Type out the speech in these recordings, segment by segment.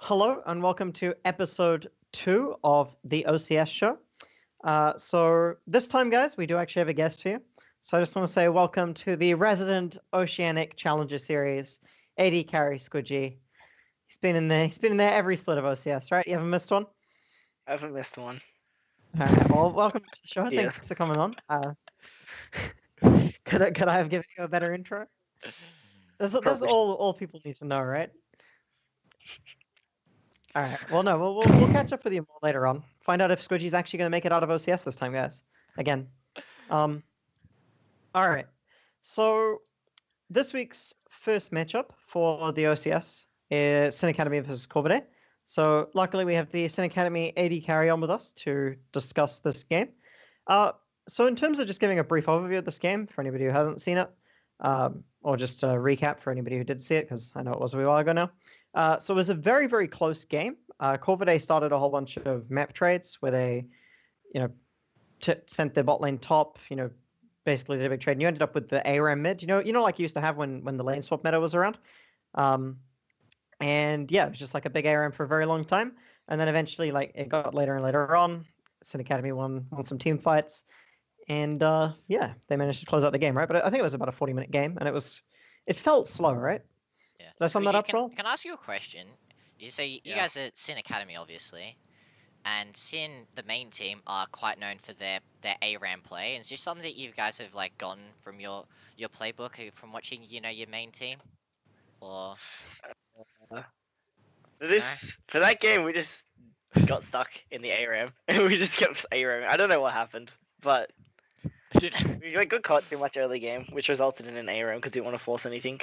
Hello and welcome to episode 2 of the OCS show. So this time, guys, we do actually have a guest here. So I just want to say welcome to the resident Oceanic Challenger Series, AD carry Squidgy. He's been in there. He's been in there every split of OCS, right? You haven't missed one. I haven't missed one. All right. Well, welcome to the show. Yes. Thanks for coming on. Could I have given you a better intro? That's Probably. all people need to know, right? All right. Well, no, we'll catch up with you more later on. Find out if Squidgy's actually going to make it out of OCS this time, guys. Again. All right. So this week's first matchup for the OCS is Sin Academy versus Corvidae. So luckily we have the Sin Academy AD carry on with us to discuss this game. So in terms of just giving a brief overview of this game for anybody who hasn't seen it, or just a recap for anybody who did see it, because I know it was a wee while ago now. So it was a very, very close game. Corvidae started a whole bunch of map trades where they, sent their bot lane top, basically did a big trade. And you ended up with the ARAM mid, like you used to have when the lane swap meta was around. And yeah, it was just like a big ARM for a very long time. And then eventually, like, it got later and later on. Sin Academy won some team fights. And yeah, they managed to close out the game, right? But I think it was about a 40-minute game, and it felt slow, right? Yeah. Did I sum that up, Troll? Can I ask you a question? You guys are Sin Academy, obviously, and Sin, the main team, are quite known for their ARAM play. And is this something that you guys have like gotten from your playbook from watching, your main team? Or For that game, we just got stuck in the ARAM, and we just kept ARAM. I don't know what happened, but we got caught too much early game, which resulted in an ARAM because we didn't want to force anything.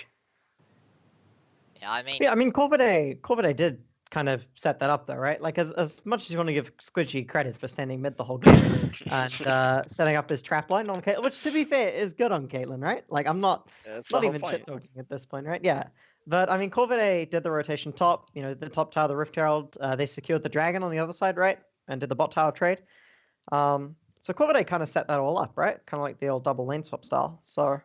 yeah, I mean, Corvidae did kind of set that up though, right? Like as much as you want to give Squidgy credit for standing mid the whole game and setting up his trap line on Caitlyn, which to be fair is good on Caitlyn, right? Like I'm not even shit talking at this point, right? Yeah. But I mean, Corvidae did the rotation top, the top tower, the Rift Herald. They secured the dragon on the other side, right? And did the bot tower trade. So Corvidae kind of set that all up, right? Kind of like the old double lane swap style. So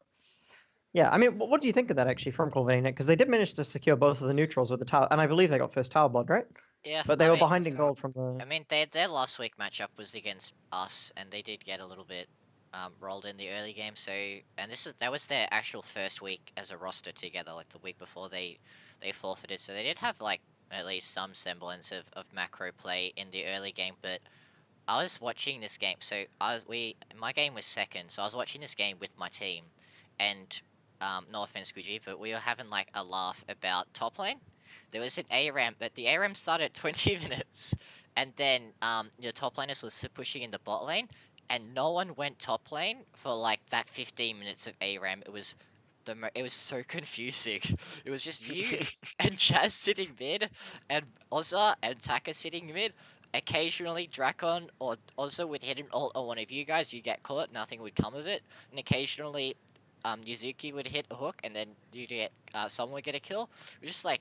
yeah, I mean, what do you think of that actually from Corvidae? Because they did manage to secure both of the neutrals with the tower, and I believe they got first tower blood, right? yeah. But they were behind in gold from the. I mean, their last week matchup was against us, and they did get a little bit rolled in the early game. So, and that was their actual first week as a roster together, like the week before they forfeited. So they did have like at least some semblance of macro play in the early game. But I was watching this game, so my game was second, so I was watching this game with my team, and no offense, Squidgy, but we were having like a laugh about top lane. There was an ARAM, but the ARAM started at 20 minutes, and then your top laners was pushing in the bot lane, and no one went top lane for like that 15 minutes of ARAM. It was so confusing. It was just you and Chaz sitting mid, and Ozza and Taka sitting mid. Occasionally Drakon or Ozza would hit an ult on one of you guys, you get caught, nothing would come of it. And occasionally Yuzuki would hit a hook, and then you get someone would get a kill. It was just like,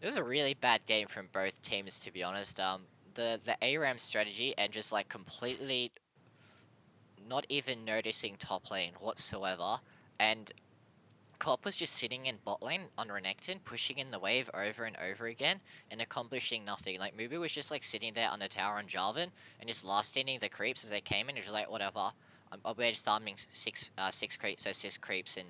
it was a really bad game from both teams, to be honest. The ARAM strategy and just like completely not even noticing top lane whatsoever, and Klopp was just sitting in bot lane on Renekton, pushing in the wave over and over again, and accomplishing nothing. Like, Mubu was just like sitting there on the tower on Jarvan, and just last standing the creeps as they came in. It was like, whatever, we're just farming six creeps, and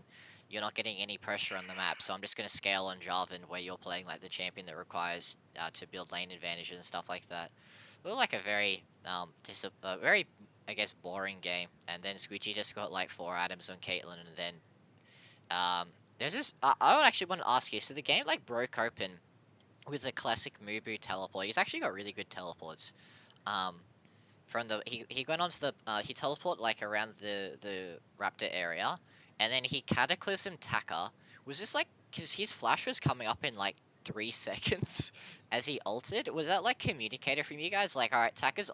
you're not getting any pressure on the map, so I'm just going to scale on Jarvan, where you're playing like the champion that requires to build lane advantages and stuff like that. It was like a very, very, I guess, boring game. And then Squidgy just got like 4 items on Caitlyn, and then there's this. I would actually want to ask you. So the game like broke open with the classic Mubu teleport. He's actually got really good teleports. From the he went onto the he teleported like around the Raptor area, and then he cataclysm Taka. Was this like because his flash was coming up in like 3 seconds as he ulted? Was that like communicated from you guys? Like, all right, Taka's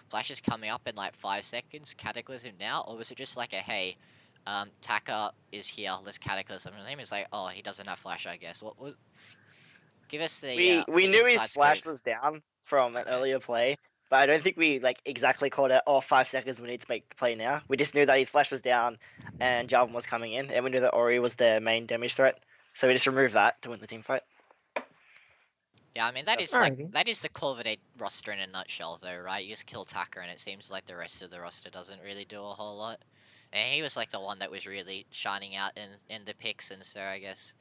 flash is coming up in like 5 seconds. Cataclysm now, or was it just like a hey? Taka is here, let's cataclysm him. It's like, oh, he doesn't have flash, I guess. What was? Give us the. We knew his flash scoop. was down from an earlier play, but I don't think we like exactly called it. Oh, 5 seconds, we need to make the play now. We just knew that his flash was down, and Jarvan was coming in, and we knew that Ori was their main damage threat, so we just removed that to win the team fight. Yeah, I mean that is Alrighty. that is the Corvidae roster in a nutshell, though, right? You just kill Tucker, and it seems like the rest of the roster doesn't really do a whole lot. And he was like the one that was really shining out in the picks, and so I guess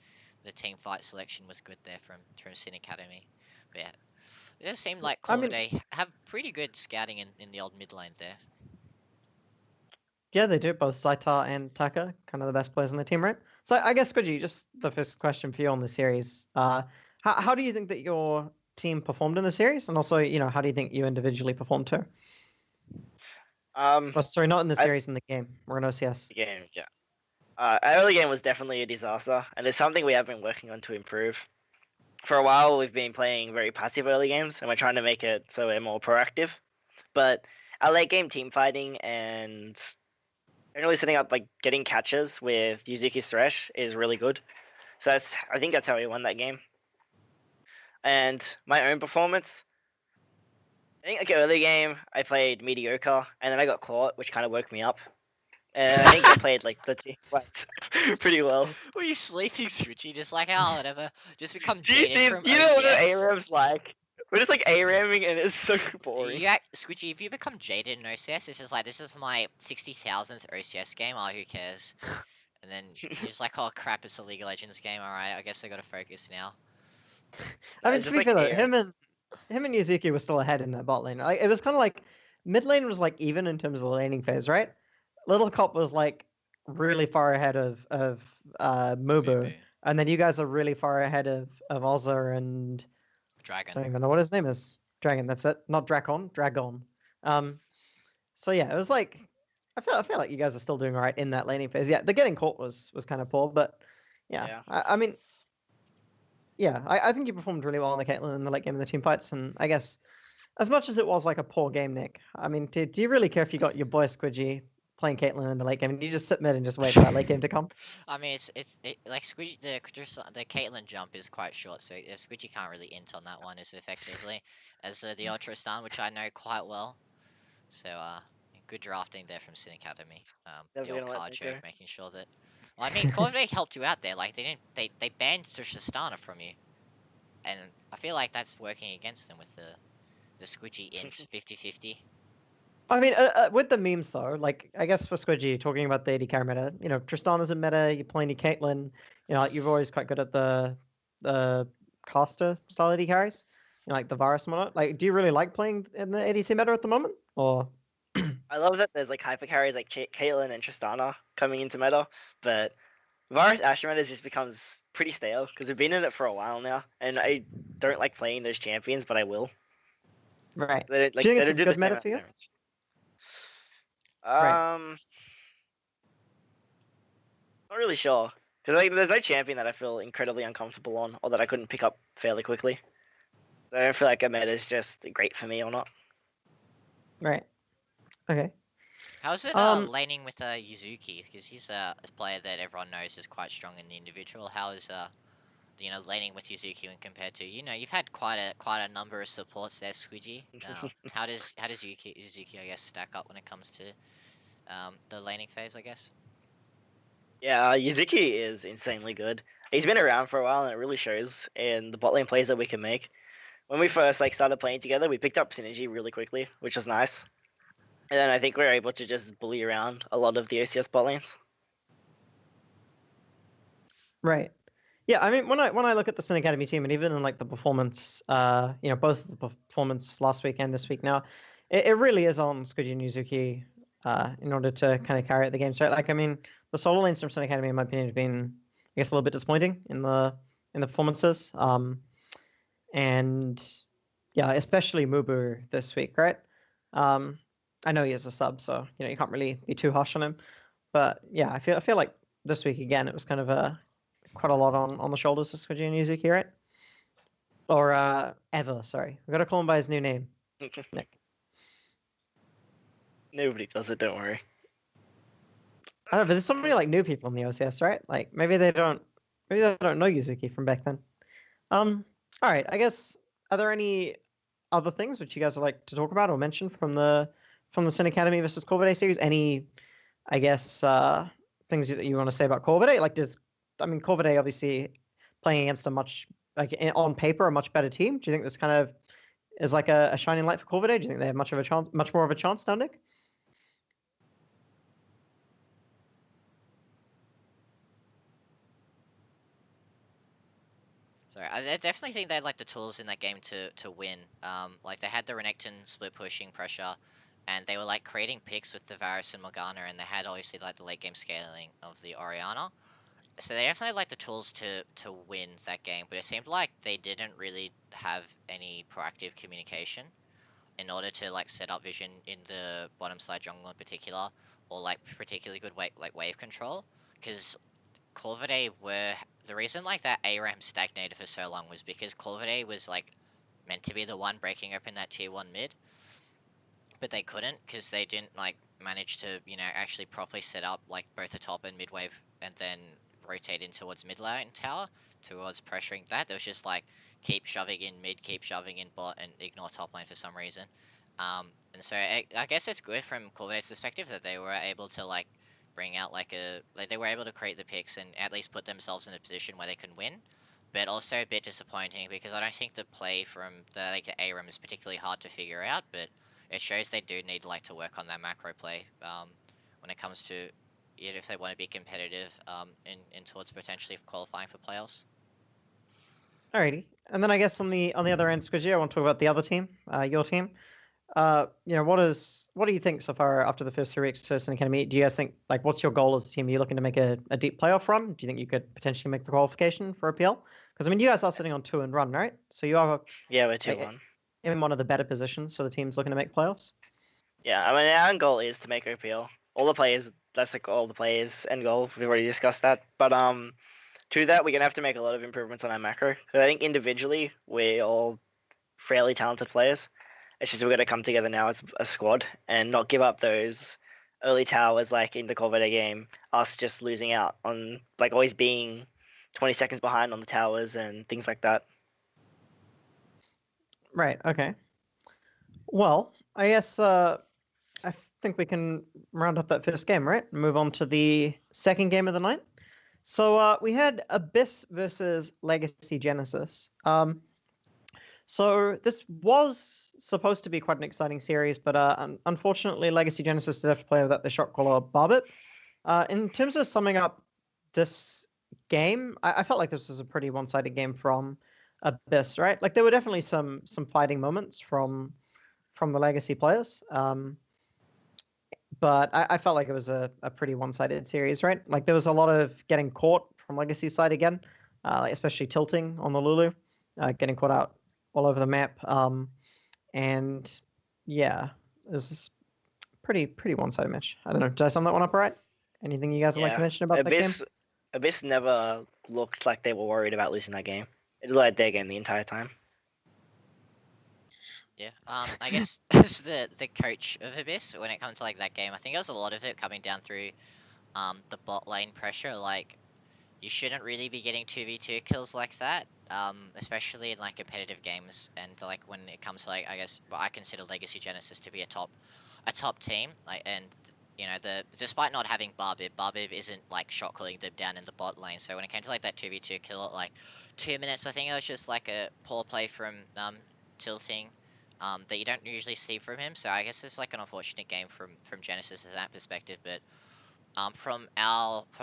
the team fight selection was good there from Sin Academy. But yeah, it does seem like I mean, Corvidae have pretty good scouting in the old mid lane there. yeah, they do. Both Saitar and Taka, kind of the best players on the team, right? So I guess, Squidgy, just the first question for you on the series. How do you think that your team performed in the series? And also, how do you think you individually performed too? Um, Oh, sorry, not in the I series, in the game. We're in OCS. game, yeah. Our early game was definitely a disaster, and it's something we have been working on to improve. For a while, we've been playing very passive early games, and we're trying to make it so we're more proactive. But our late game team fighting and generally setting up like getting catches with Yuzuki's Thresh is really good. So I think that's how we won that game. And my own performance, I think like early game I played mediocre, and then I got caught, which kind of woke me up. And I think I played like the team fights pretty well. Were you sleeping, Squidgy? Just like, oh, whatever. Just become Do you jaded from do you know what an OCS. ARAM's like? We're just like ARAMing and it's so boring. Squidgy, if you become jaded in OCS, it's just like, this is my 60,000th OCS game, oh, who cares? And then you're just like, oh crap, it's a League of Legends game, alright, I guess I gotta focus now. I mean, It's to just be like fair though, ARAM. him and Yuzuki were still ahead in that bot lane. Like, it was kind of like mid lane was like even in terms of the laning phase, right? Little Cop was like really far ahead of Mubu, and then you guys are really far ahead of Ozza and I don't Dragon. even know what his name is. Dragon. That's it. Not Dracon. Dragon. So yeah, it was like I feel like you guys are still doing all right in that laning phase. Yeah, the getting caught was kind of poor, but yeah, Yeah. I mean, yeah, I think you performed really well on the Caitlyn in the late game of the team fights, and I guess as much as it was like a poor game, Nick, I mean, do you really care if you got your boy Squidgy playing Caitlyn in the late game and you just sit mid and just wait for that late game to come? I mean, like Squidgy, the Caitlyn jump is quite short, so Squidgy can't really int on that one as effectively as the Ultra Stun, which I know quite well. So, good drafting there from Sin Academy. The Never old gonna let card me show, go. making sure that. Well, I mean, Corvidae helped you out there. Like they banned Tristana from you, and I feel like that's working against them with the Squidgy int 50-50. I mean, with the memes though, like I guess for Squidgy talking about the AD carry meta, Tristana's a meta. You're playing your Caitlyn. Like you're always quite good at the caster style AD carries. Like the Varus and whatnot. Like, do you really like playing in the ADC meta at the moment, or? I love that there's like hyper carries like Caitlyn and Tristana coming into meta, but Varus Asher meta just becomes pretty stale because we've been in it for a while now, and I don't like playing those champions, but I will. Right. They don't, like, Do you think they it's don't a do the good same meta amount for of you? damage. Right. Not really sure because like there's no champion that I feel incredibly uncomfortable on or that I couldn't pick up fairly quickly. I don't feel like a meta is just great for me or not. Right. Okay. How's it laning with Yuzuki? Because he's a player that everyone knows is quite strong in the individual. How is laning with Yuzuki when compared to you've had quite a number of supports there, Squidgy. How does Yuzuki I guess stack up when it comes to the laning phase, I guess? Yeah, Yuzuki is insanely good. He's been around for a while, and it really shows in the bot lane plays that we can make. When we first started playing together, we picked up synergy really quickly, which was nice. And then I think we were able to just bully around a lot of the OCS bot lanes. Right. Yeah, I mean, when I look at the Sin Academy team, and even in like the performance, both the performance last week and this week now, it really is on Squidgy and Yuzuki, in order to kind of carry out the game. So, like, I mean, the solo lanes from Sin Academy, in my opinion, have been, I guess, a little bit disappointing in the performances. And yeah, especially Mubu this week, right? I know he is a sub, so you can't really be too harsh on him. But yeah, I feel like this week again, it was kind of quite a lot on the shoulders of Squidgy and Yuzuki, right? Or Ever, sorry. We've got to call him by his new name, Nick. Nobody does it, don't worry. I don't know, but there's so many like new people in the OCS, right? Like maybe they don't know Yuzuki from back then. All right, I guess, are there any other things which you guys would like to talk about or mention from the Sin Academy versus Corvidae series? Any, I guess, things that you want to say about Corvidae? Like, Corvidae obviously playing against a much like on paper a much better team? Do you think this kind of is like a shining light for Corvidae? Do you think they have much more of a chance down, Nick? So I definitely think they had like the tools in that game to win. Like they had the Renekton split pushing pressure, and they were like creating picks with the Varus and Morgana, and they had obviously like the late game scaling of the Orianna. So they definitely had like the tools to win that game, but it seemed like they didn't really have any proactive communication in order to like set up vision in the bottom side jungle in particular, or like particularly good wave control, because Corvidae were the reason like that ARAM stagnated for so long was because Corvidae was like meant to be the one breaking open that tier 1 mid, but they couldn't because they didn't like manage to actually properly set up like both the top and mid wave and then rotate in towards mid lane tower towards pressuring that. There was just like keep shoving in mid, keep shoving in bot, and ignore top lane for some reason. And so I guess it's good from Corvidae's perspective that they were able to like bring out like they were able to create the picks and at least put themselves in a position where they can win. But also a bit disappointing because I don't think the play from the ARAM is particularly hard to figure out, but it shows they do need like to work on that macro play when it comes to if they want to be competitive in towards potentially qualifying for playoffs. Alrighty, and then I guess on the other end, Squidgy, I want to talk about the other team, your team. What do you think so far after the first 3 weeks to Sin Academy? Do you guys think like what's your goal as a team? Are you looking to make a deep playoff run? Do you think you could potentially make the qualification for APL? Because I mean, you guys are sitting on 2-1, right? So you are we're 2-1 in one of the better positions. So the team's looking to make playoffs. Yeah, I mean our goal is to make OPL. All the players, that's like all the players' end goal. We've already discussed that, but to that we're gonna have to make a lot of improvements on our macro. Because I think individually we're all fairly talented players. It's just we're gonna come together now as a squad and not give up those early towers like in the Corvidae game. Us just losing out on like always being 20 seconds behind on the towers and things like that. Right. Okay. Well, I guess I think we can round up that first game, right? And move on to the second game of the night. So we had Abyss versus Legacy Genesis. So this was supposed to be quite an exciting series, but unfortunately, Legacy Genesis did have to play without the shot caller Barbit. In terms of summing up this game, I felt like this was a pretty one-sided game from Abyss, right? Like there were definitely some fighting moments from the Legacy players. But I felt like it was a pretty one-sided series, right? Like there was a lot of getting caught from Legacy side again, especially tilting on the Lulu, getting caught out all over the map. And yeah, it was pretty one-sided match. I don't know. Did I sum that one up right? Anything you guys would like to mention about that game? Abyss never looked like they were worried about losing that game. It led their game the entire time. Yeah, I guess as the coach of Abyss, when it comes to like that game, I think it was a lot of it coming down through the bot lane pressure. Like you shouldn't really be getting 2v2 kills like that, especially in like competitive games. And like when it comes to like I guess what I consider Legacy Genesis to be a top team. Like and despite not having Barbib isn't like shot calling them down in the bot lane. So when it came to like that 2v2 kill at like 2 minutes, I think it was just like a poor play from tilting. That you don't usually see from him, so I guess it's like an unfortunate game from Genesis in that perspective. But from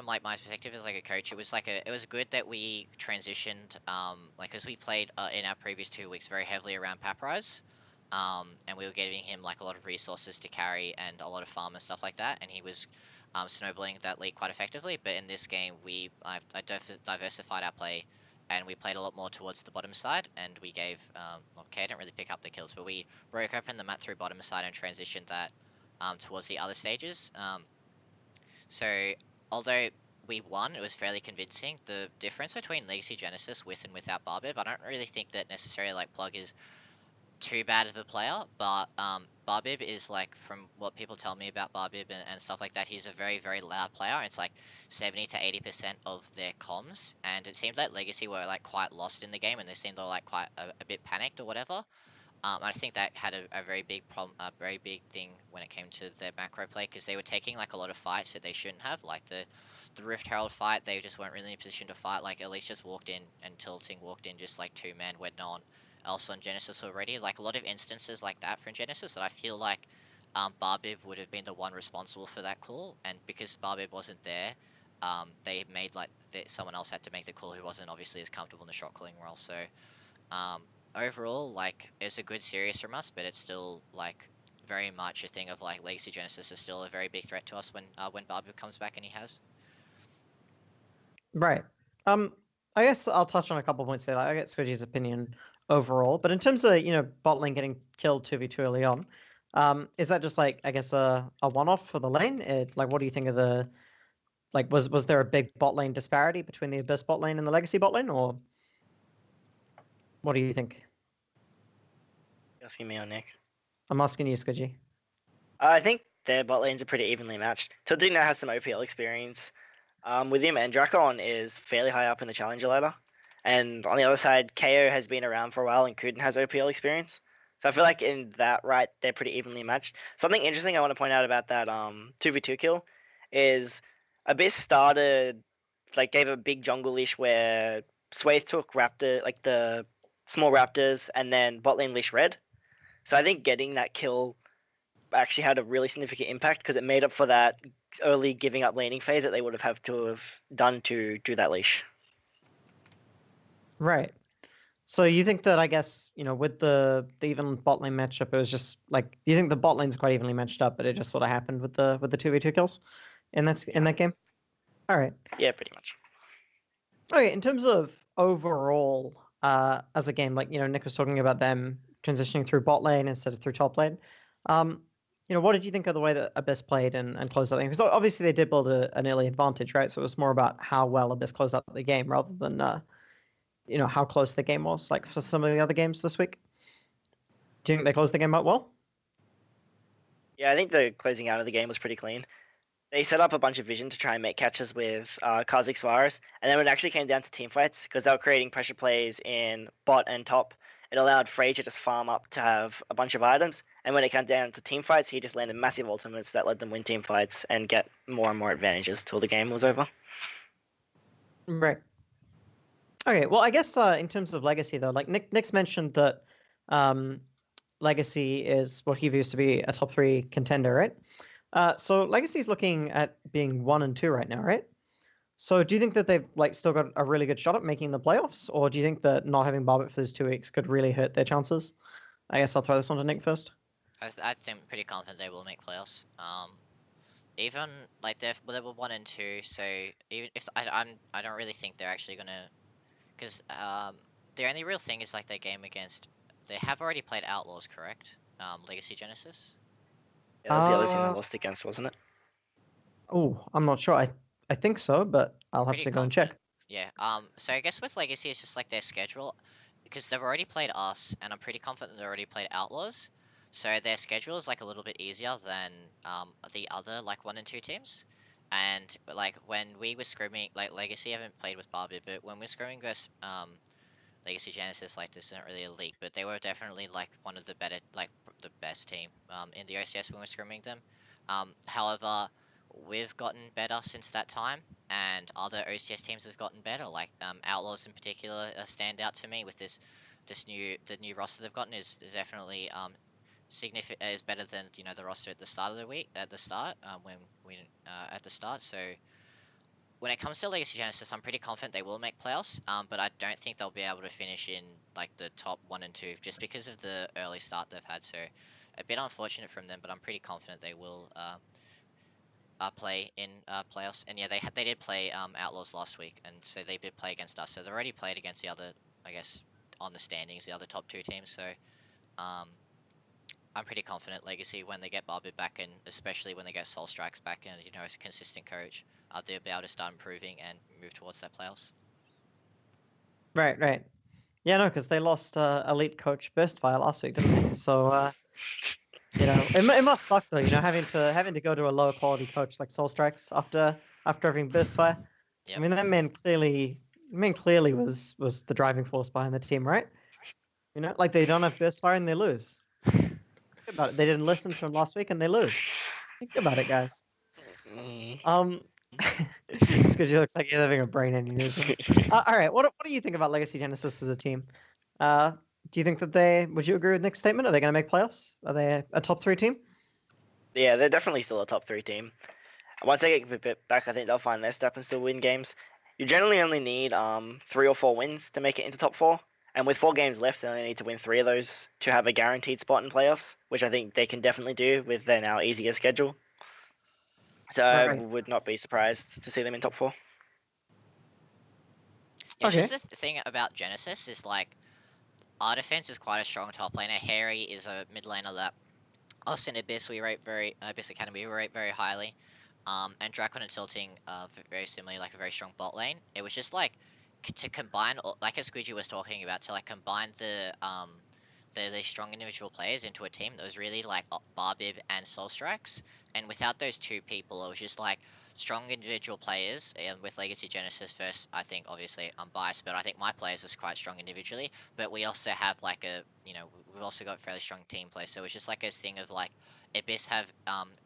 like my perspective as like a coach, it was good that we transitioned like as we played in our previous 2 weeks very heavily around Paprise, and we were giving him like a lot of resources to carry and a lot of farm and stuff like that, and he was snowballing that league quite effectively. But in this game, I diversified our play. And we played a lot more towards the bottom side, and we gave, okay, I didn't really pick up the kills, but we broke open the map through bottom side and transitioned that towards the other stages. So, although we won, it was fairly convincing. The difference between Legacy Genesis with and without Barbib, I don't really think that necessarily, like, Plug is too bad of a player, but Barbib is like, from what people tell me about Barbib and stuff like that, he's a very, very loud player. It's like 70 to 80% of their comms, and it seemed like Legacy were like quite lost in the game, and they seemed like quite a bit panicked or whatever. I think that had a very big problem, a very big thing when it came to their macro play, because they were taking like a lot of fights that they shouldn't have, like the the Rift Herald fight, they just weren't really in a position to fight. Like Elise just walked in and Tilting walked in just like 2-man when no one else on Genesis already. Like a lot of instances like that from Genesis that I feel like Barbib would have been the one responsible for that call, and because Barbib wasn't there, they made like someone else had to make the call who wasn't obviously as comfortable in the shot calling role. So overall, like it's a good series from us, but it's still like very much a thing of like Legacy Genesis is still a very big threat to us when Barbib comes back, and he has. Right. I guess I'll touch on a couple points there. Like, I get Squidgy's opinion overall, but in terms of bot lane getting killed 2v2 early on, is that just like I guess a one-off for the lane? Like, what do you think of the was there a big bot lane disparity between the Abyss bot lane and the Legacy bot lane, or what do you think? Asking me or Nick? I'm asking you, Squidgy. I think their bot lanes are pretty evenly matched. Todino has some OPL experience with him, and Drakon is fairly high up in the challenger ladder. And on the other side, KO has been around for a while, and Kuden has OPL experience. So I feel like in that right, they're pretty evenly matched. Something interesting I want to point out about that 2v2 kill is Abyss started, like, gave a big jungle leash where Swathe took Raptor, like the small Raptors, and then bot lane leash red. So I think getting that kill actually had a really significant impact because it made up for that early giving up laning phase that they would have to have done to do that leash. Right. So you think that I guess with the even bot lane matchup, it was just like, do you think the bot lane's quite evenly matched up, but it just sort of happened with the 2v2 kills in that game? All right. Yeah, pretty much. Okay, in terms of overall, as a game, like Nick was talking about them transitioning through bot lane instead of through top lane. What did you think of the way that Abyss played and closed out the game? Because obviously they did build an early advantage, right? So it was more about how well Abyss closed out the game rather than how close the game was, like for some of the other games this week. Do you think they closed the game out well? Yeah, I think the closing out of the game was pretty clean. They set up a bunch of vision to try and make catches with Kha'Zix virus, and then when it actually came down to team fights, because they were creating pressure plays in bot and top, it allowed Frey to just farm up to have a bunch of items, and when it came down to team fights, he just landed massive ultimates that let them win team fights and get more and more advantages till the game was over. Right. Okay, well, I guess in terms of Legacy, though, like Nick's mentioned that Legacy is what he views to be a top 3 contender, right? So Legacy's looking at being 1 and 2 right now, right? So do you think that they've still got a really good shot at making the playoffs, or do you think that not having Barbit for these 2 weeks could really hurt their chances? I guess I'll throw this on to Nick first. I think I'm pretty confident they will make playoffs. Even like they were 1 and 2, so even if I don't really think they're actually gonna, because the only real thing is like their game against. They have already played Outlaws, correct? Legacy Genesis. Yeah, that was the other team they lost against, wasn't it? Oh, I'm not sure. I think so, but I'll have to go and check. Yeah. So I guess with Legacy, it's just like their schedule, because they've already played us, and I'm pretty confident they've already played Outlaws. So their schedule is like a little bit easier than the other like 1 and 2 teams. And like when we were scrimming, like Legacy haven't played with Barbie, but when we're scrimming versus Legacy Genesis, like this isn't really a league, but they were definitely like one of the better, like the best team in the OCS when we're scrimming them. However, we've gotten better since that time, and other OCS teams have gotten better. Like Outlaws in particular stand out to me with the new roster they've gotten is definitely significant, is better than the roster at the start of the week at the start So when it comes to Legacy Genesis, I'm pretty confident they will make playoffs, but I don't think they'll be able to finish in like the top 1 and 2 just because of the early start they've had. So a bit unfortunate from them, but I'm pretty confident they will play in playoffs. And yeah, they did play Outlaws last week, and so they did play against us. So they've already played against the other, I guess, on the standings, the other top 2 teams. So I'm pretty confident Legacy, when they get Barbie back, and especially when they get Soul Strikes back, and as a consistent coach, they'll be able to start improving and move towards that playoffs. Right. Yeah, no, because they lost elite coach Burstfire last week, didn't they? So it must suck though, having to go to a lower quality coach like Soul Strikes after having Burstfire. Yep. I mean, that man clearly was the driving force behind the team, right? Like they don't have Burstfire and they lose. Think about it. They didn't listen to him last week and they lose. Think about it, guys. Squidgy looks like he's having a brain aneurysm. All right, what do you think about Legacy Genesis as a team? Do you think that would you agree with Nick's statement? Are they going to make playoffs? Are they a top 3 team? Yeah, they're definitely still a top 3 team. Once they get a bit back, I think they'll find their step and still win games. You generally only need 3 or 4 wins to make it into top 4. And with 4 games left, they only need to win 3 of those to have a guaranteed spot in playoffs, which I think they can definitely do with their now easier schedule. So I Right. would not be surprised to see them in top 4. Yeah, Okay. just the thing about Genesis is like our defense is quite a strong top laner. Harry is a mid laner that us and Abyss Abyss Academy we rate very highly. And Dracon and Tilting very similarly, like a very strong bot lane. It was just like to combine, like as Squidgy was talking about, to like combine the strong individual players into a team that was really like Barbib and Soul Strikes. And without those two people, it was just like strong individual players. And with Legacy Genesis first, I think obviously I'm biased, but I think my players are quite strong individually. But we also have like we've also got fairly strong team play. So it's just like a thing of like Abyss have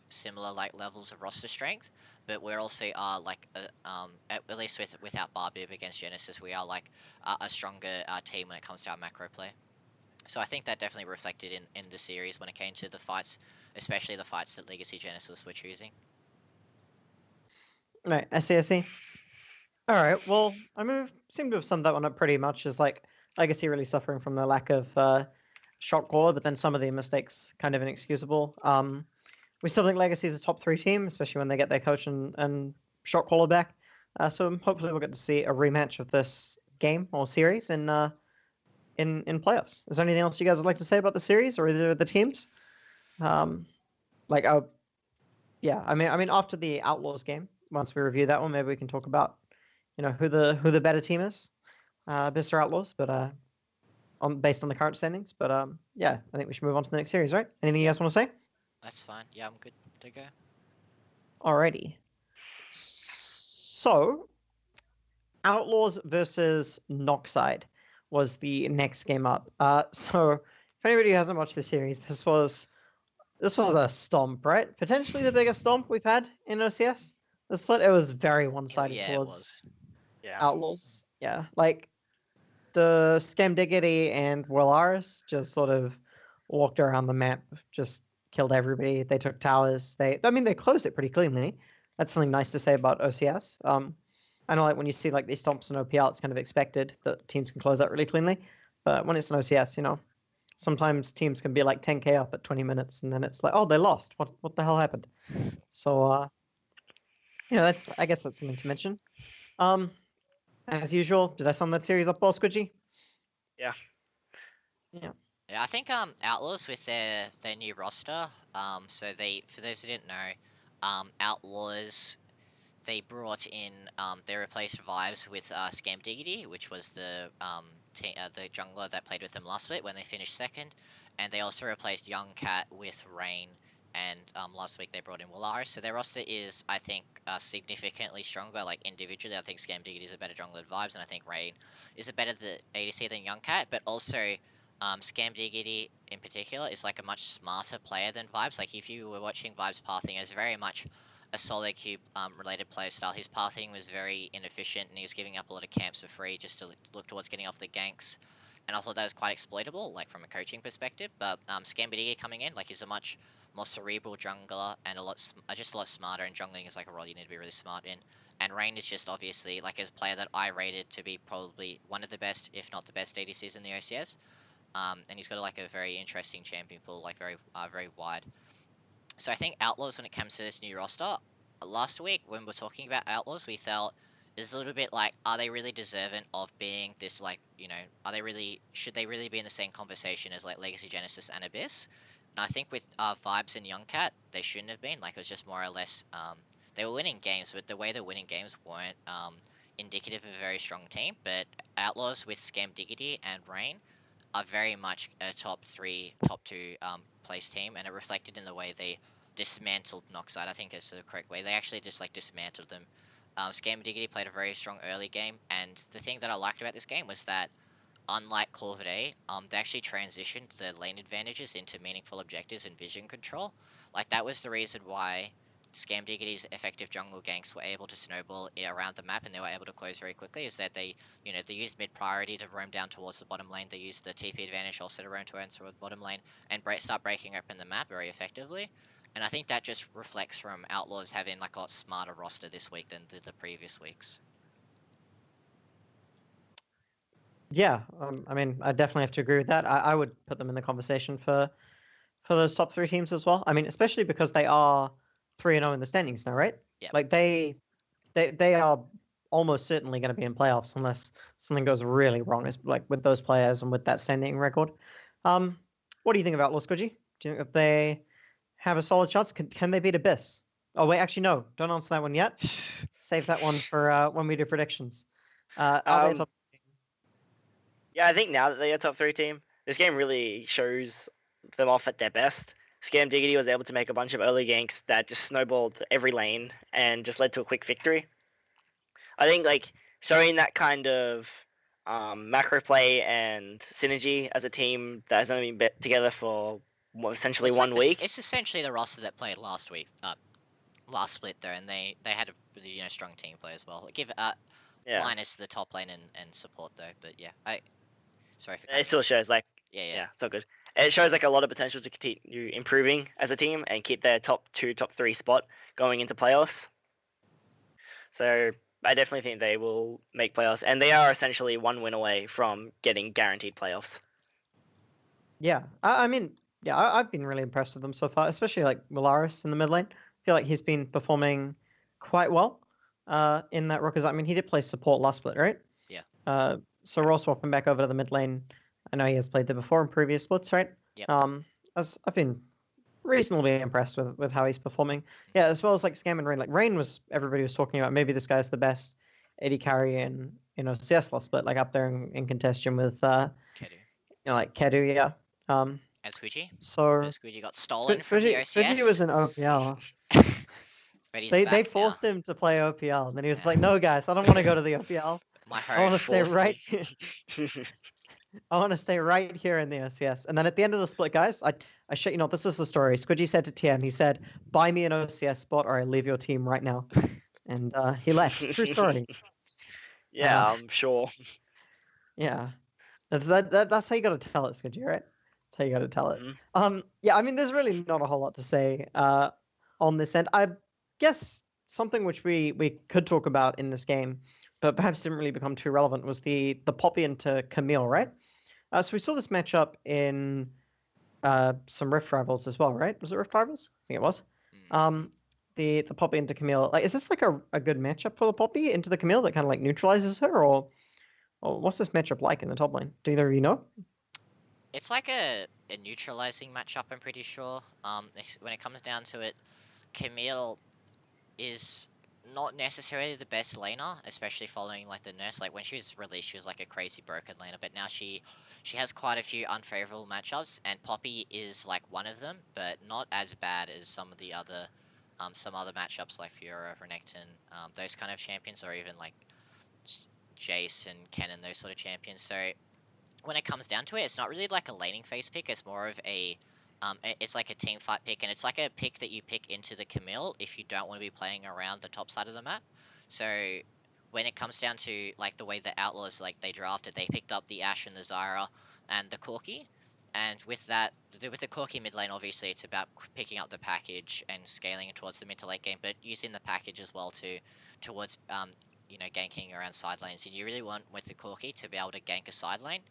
similar like levels of roster strength, but we're also like at least without Barbib against Genesis, we are like a stronger team when it comes to our macro play. So I think that definitely reflected in the series when it came to the fights, especially the fights that Legacy Genesis were choosing. Right, I see. All right, well, seem to have summed that one up pretty much as like Legacy really suffering from the lack of shot caller, but then some of the mistakes kind of inexcusable. We still think Legacy is a top 3 team, especially when they get their coach and shot caller back. So hopefully we'll get to see a rematch of this game or series in playoffs. Is there anything else you guys would like to say about the series or either of the teams? Yeah, I mean, after the Outlaws game, once we review that one, maybe we can talk about, who the better team is, Abyss or Outlaws, but based on the current standings. But yeah, I think we should move on to the next series, right? Anything you guys want to say? That's fine. Yeah, I'm good to go. Alrighty. So, Outlaws versus Noxide was the next game up. So if anybody who hasn't watched the series, this was a stomp, right? Potentially the biggest stomp we've had in OCS. The split, it was very one-sided Yeah, it towards was. Yeah. Outlaws. Yeah, like the Scam Diggity and Willaris just sort of walked around the map, just killed everybody. They took towers. They closed it pretty cleanly. That's something nice to say about OCS. I know, like when you see like these stomps in OPL, it's kind of expected that teams can close out really cleanly. But when it's an OCS, sometimes teams can be like 10k up at 20 minutes, and then it's like, oh, they lost. What the hell happened? So, I guess that's something to mention. As usual, did I sum that series up well, Squidgy? Yeah. Yeah. Yeah, I think Outlaws with their new roster. So they, for those who didn't know, Outlaws, they brought in they replaced Vibes with Scam Diggity, which was the jungler that played with them last week when they finished second, and they also replaced Young Cat with Rain. And last week they brought in Willaris, so their roster is, I think, significantly stronger. Like individually, I think Scam Diggity is a better jungler than Vibes, and I think Rain is a better ADC than Young Cat. But also, Scam Diggity in particular is like a much smarter player than Vibes. Like if you were watching Vibes pathing, it was very much a solo cube related playstyle. His pathing was very inefficient, and he was giving up a lot of camps for free just to look towards getting off the ganks. And I thought that was quite exploitable, like from a coaching perspective. But Scam Diggity coming in, like he's a much more cerebral jungler and just a lot smarter. And jungling is like a role you need to be really smart in. And Rain is just obviously like a player that I rated to be probably one of the best, if not the best ADCs in the OCS. And he's got like a very interesting champion pool, like very wide. So I think Outlaws, when it comes to this new roster, last week when we were talking about Outlaws, we felt it's a little bit like, are they really deserving of being this, like, should they really be in the same conversation as like Legacy Genesis and Abyss? And I think with Vibes and Young Cat, they shouldn't have been. Like it was just more or less, they were winning games, but the way they're winning games weren't indicative of a very strong team. But Outlaws with Scam Diggity and Rain are very much a top 2 place team, and it reflected in the way they dismantled Noxide. I think is the correct way. They actually just like dismantled them. Scam Diggity played a very strong early game, and the thing that I liked about this game was that, unlike Corvidae, they actually transitioned the lane advantages into meaningful objectives and vision control. Like that was the reason why Scam Diggity's effective jungle ganks were able to snowball around the map, and they were able to close very quickly. Is that they used mid priority to roam down towards the bottom lane. They used the TP advantage also to roam towards the bottom lane and start breaking open the map very effectively. And I think that just reflects from Outlaws having like a lot smarter roster this week than the previous weeks. Yeah, I mean, I definitely have to agree with that. I would put them in the conversation for those top 3 teams as well. I mean, especially because they are 3-0 in the standings now, right? Yeah. Like they are almost certainly going to be in playoffs unless something goes really wrong, like with those players and with that standing record. What do you think about Los Squidgy? Do you think that they have a solid chance? Can they beat Abyss? Oh wait, actually no, don't answer that one yet. Save that one for when we do predictions. Are they a top? Yeah, I think now that they're a top 3 team, this game really shows them off at their best. Scam Diggity was able to make a bunch of early ganks that just snowballed every lane and just led to a quick victory. I think like showing that kind of macro play and synergy as a team that has only been together for essentially one week. It's essentially the roster that played last week, last split though, and they had a really strong team play as well. Give minus the top lane and support though, but yeah, sorry for cutting it still shows like yeah, it's all good. It shows like a lot of potential to continue improving as a team and keep their top 2, top 3 spot going into playoffs. So I definitely think they will make playoffs, and they are essentially 1 win away from getting guaranteed playoffs. Yeah, I mean, yeah, I've been really impressed with them so far, especially like Willaris in the mid lane. I feel like he's been performing quite well in that role, because I mean, he did play support last split, right? Yeah. So we're all swapping back over to the mid lane. I know he has played there before in previous splits, right? Yep. I've been reasonably impressed with how he's performing. Yeah, as well as like Scam and Rain. Like Rain everybody was talking about, maybe this guy's the best AD carry in OCS last split, like up there in contention with Kedu. Like Kedu, yeah. And Squidgy. So Squidgy got stolen from the OCS. Squidgy was in OPL. But he's They forced him to play OPL, and then he was like, "No, guys, I don't want to go to the OPL. I want to stay right here. I want to stay right here in the OCS." And then at the end of the split, guys, I shit you not, this is the story. Squidgy said to TM, he said, "Buy me an OCS spot, or I leave your team right now." And he left. True story. Yeah, I'm sure. Yeah, that's how you got to tell it, Squidgy, right? That's how you got to tell it. Yeah, I mean, there's really not a whole lot to say on this end. I guess something which we could talk about in this game, but perhaps didn't really become too relevant, was the Poppy into Camille, right? So we saw this matchup in some Rift Rivals as well, right? Was it Rift Rivals? I think it was. The Poppy into Camille. Like, is this like a good matchup for the Poppy into the Camille that kind of like neutralizes her, or what's this matchup like in the top lane? Do either of you know? It's like a neutralizing matchup, I'm pretty sure. When it comes down to it, Camille is not necessarily the best laner, especially following like the nurse. Like when she was released, she was like a crazy broken laner, but now she has quite a few unfavorable matchups, and Poppy is like one of them, but not as bad as some other matchups like Fiora, Renekton, those kind of champions, or even like Jace and Kennen, those sort of champions. So when it comes down to it, it's not really like a laning phase pick. It's more of it's like a team fight pick, and it's like a pick that you pick into the Camille if you don't want to be playing around the top side of the map. So when it comes down to like the way the Outlaws, like they drafted, they picked up the Ashe and the Zyra and the Corki. And with that, with the Corki mid lane, obviously it's about picking up the package and scaling it towards the mid to late game, but using the package as well towards ganking around side lanes. And you really want with the Corki to be able to gank a side lane.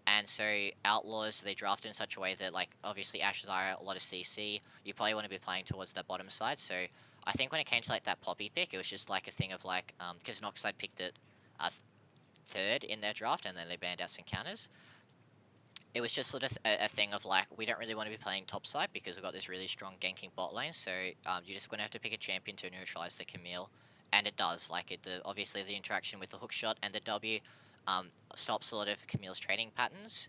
And so Outlaws, they draft in such a way that, like, obviously Ashes are a lot of CC. You probably want to be playing towards that bottom side. So I think when it came to like that Poppy pick, it was just like a thing of like, because Noxide picked it third in their draft, and then they banned out some counters. It was just sort of a thing of like, we don't really want to be playing top side because we've got this really strong ganking bot lane. So you're just going to have to pick a champion to neutralize the Camille, and it does. Like obviously the interaction with the hook shot and the W stops a lot of Camille's trading patterns.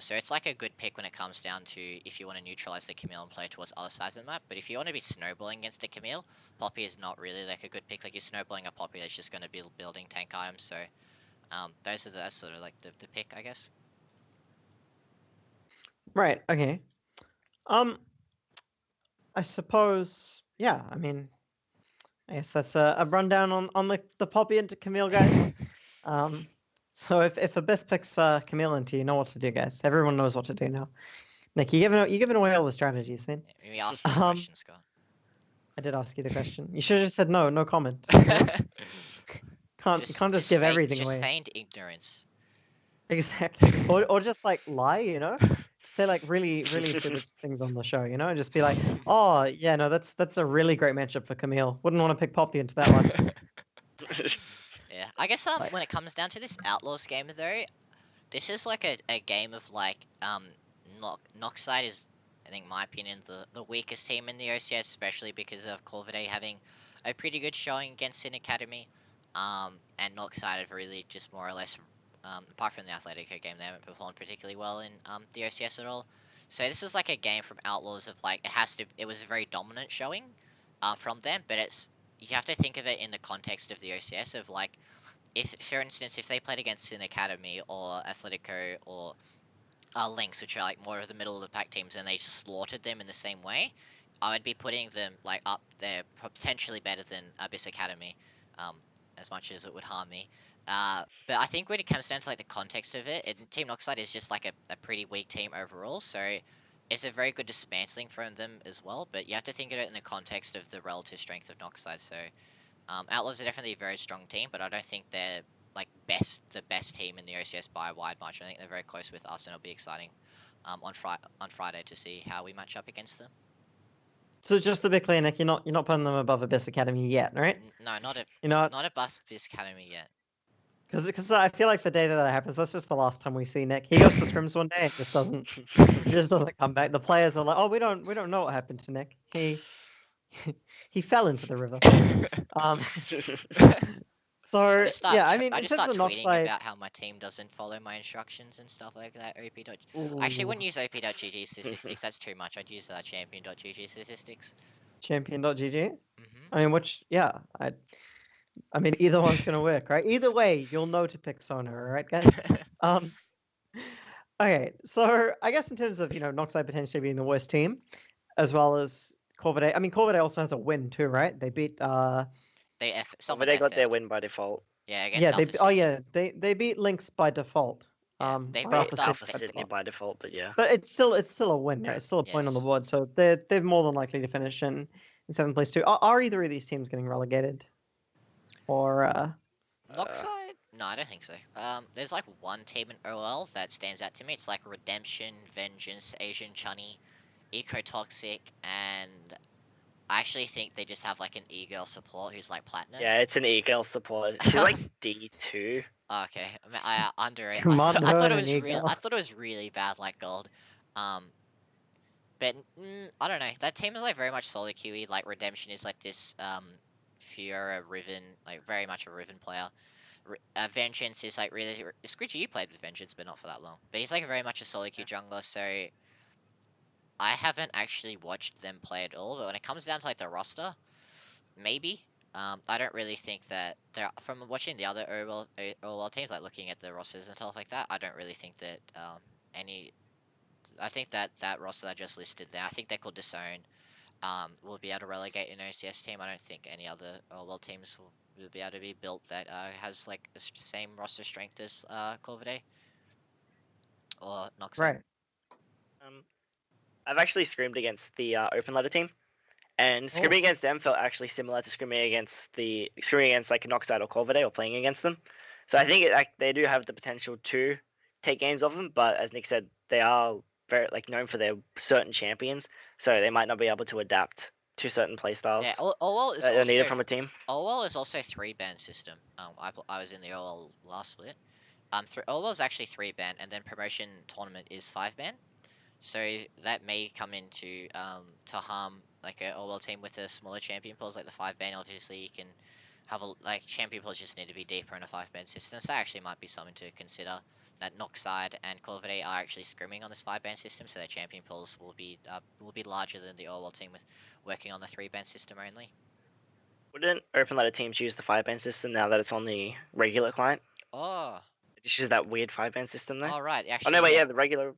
So it's like a good pick when it comes down to if you want to neutralize the Camille and play towards other sides of the map. But if you want to be snowballing against the Camille, Poppy is not really like a good pick. Like you're snowballing a Poppy that's just going to be building tank items. So that's sort of like the pick, I guess. Right. Okay. I suppose, yeah. I mean, I guess that's a rundown on the Poppy into Camille, guys. So if Abyss picks Camille into, you know what to do, guys. Everyone knows what to do now. Nick, you're giving away all the strategies, man. Maybe ask me a Um, question, Scott. I did ask you the question. You should have just said no comment. You know? You can't just give everything just away. feigned ignorance. Exactly. Or just like lie, you know? Just say like really stupid things on the show, you know? Just be like, oh yeah, no, that's a really great matchup for Camille. Wouldn't want to pick Poppy into that one. Yeah, I guess Like- when it comes down to this Outlaws game though, this is like a game of like Noxide is, I think, in my opinion, the weakest team in the OCS, especially because of Corvidae having a pretty good showing against Sin Academy, and Noxide have really just more or less, apart from the Athletico game, they haven't performed particularly well in the OCS at all. So this is like a game from Outlaws of like it was a very dominant showing, from them, but you have to think of it in the context of the OCS of like, if, for instance, if they played against Sin Academy or Athletico or Lynx, which are like more of the middle of the pack teams, and they slaughtered them in the same way, I would be putting them like up there, potentially better than Abyss Academy, as much as it would harm me. But I think when it comes down to like the context of it, Team Noxide is just like a pretty weak team overall, so it's a very good dismantling from them as well. But you have to think of it in the context of the relative strength of Noxide. So Outlaws are definitely a very strong team, but I don't think they're like the best team in the OCS by a wide margin. I think they're very close with us, and it'll be exciting on Friday to see how we match up against them. So just to be clear, Nick, you're not putting them above Abyss Academy yet, right? No, not at You know, not at Abyss Academy yet. because I feel like the day that happens, that's just the last time we see Nick. He goes to scrims one day and just doesn't come back. The players are like, oh, we don't know what happened to Nick. He fell into the river. So yeah, I mean, I in just terms start of tweeting Noxide, about how my team doesn't follow my instructions and stuff like that. OP. I actually ooh, wouldn't use OP.gg statistics. That's too much. I'd use champion.gg statistics. champion.gg. Hmm. I mean, I mean, either one's gonna work, right? Either way, you'll know to pick Sona, all right, guys? Um, okay, so I guess in terms of Noxide potentially being the worst team, as well as Corvidae. I mean, Corvidae also has a win too, right? They beat Someone They got their F5'd. win by default. Yeah, yeah, against Alpha Sydney. they beat Lynx by default. Yeah, they Or beat Alpha Sydney Alpha by Sydney default. by default, but yeah. But it's still a win, right? Yeah. It's still a point on the Yes. board, so they're more than likely to finish in seventh place too. Are either of these teams getting relegated? Or Noxide? No, I don't think so. There's like one team in OL that stands out to me. It's like Redemption, Vengeance, Asian Chunny, Ecotoxic, and I actually think they just have like an e-girl support who's like platinum. Yeah, it's an e-girl support. She's like D2. Okay, I underrate. Come I on, thought no, it was an real. e-girl. I thought it was really bad, like gold. But I don't know. That team is like very much solo QE. Like Redemption is like this Fiora Riven, like very much a Riven player. Vengeance is like really Squidgy. You played with Vengeance, but not for that long. But he's like very much a solo queue jungler. So I haven't actually watched them play at all. But when it comes down to like the roster, maybe. I don't really think that from watching the other OL teams, like looking at the rosters and stuff like that. I don't really think that any. I think that roster I just listed there, I think they're called Disown, will be able to relegate an OCS team. I don't think any other OL teams will be able to be built that has like the same roster strength as Corvidae or Noxide. Right. I've actually scrimmed against the open ladder team, and scrimming against them felt actually similar to scrimming against like Noxide or Corvidae or playing against them. So I think they do have the potential to take games off them, but as Nick said, they are very known for their certain champions, so they might not be able to adapt to certain playstyles. Yeah, OL is that are needed also from a team. OL is also 3-ban system. I was in the OL last split. OL is actually 3-ban, and then promotion tournament is 5-ban. So that may come into to harm like a OL team with a smaller champion pools, like the 5-ban. Obviously, you can have champion pools just need to be deeper in a 5-ban system. So that actually might be something to consider. That Noxide and Corvidae are actually scrimming on this 5-ban system, so their champion pools will be larger than the OL team with working on the 3-ban system only. Wouldn't open ladder teams use the 5-ban system now that it's on the regular client? Oh. It just uses that weird 5-ban system there. Oh right, Oh actually. no, wait, yeah, the regular.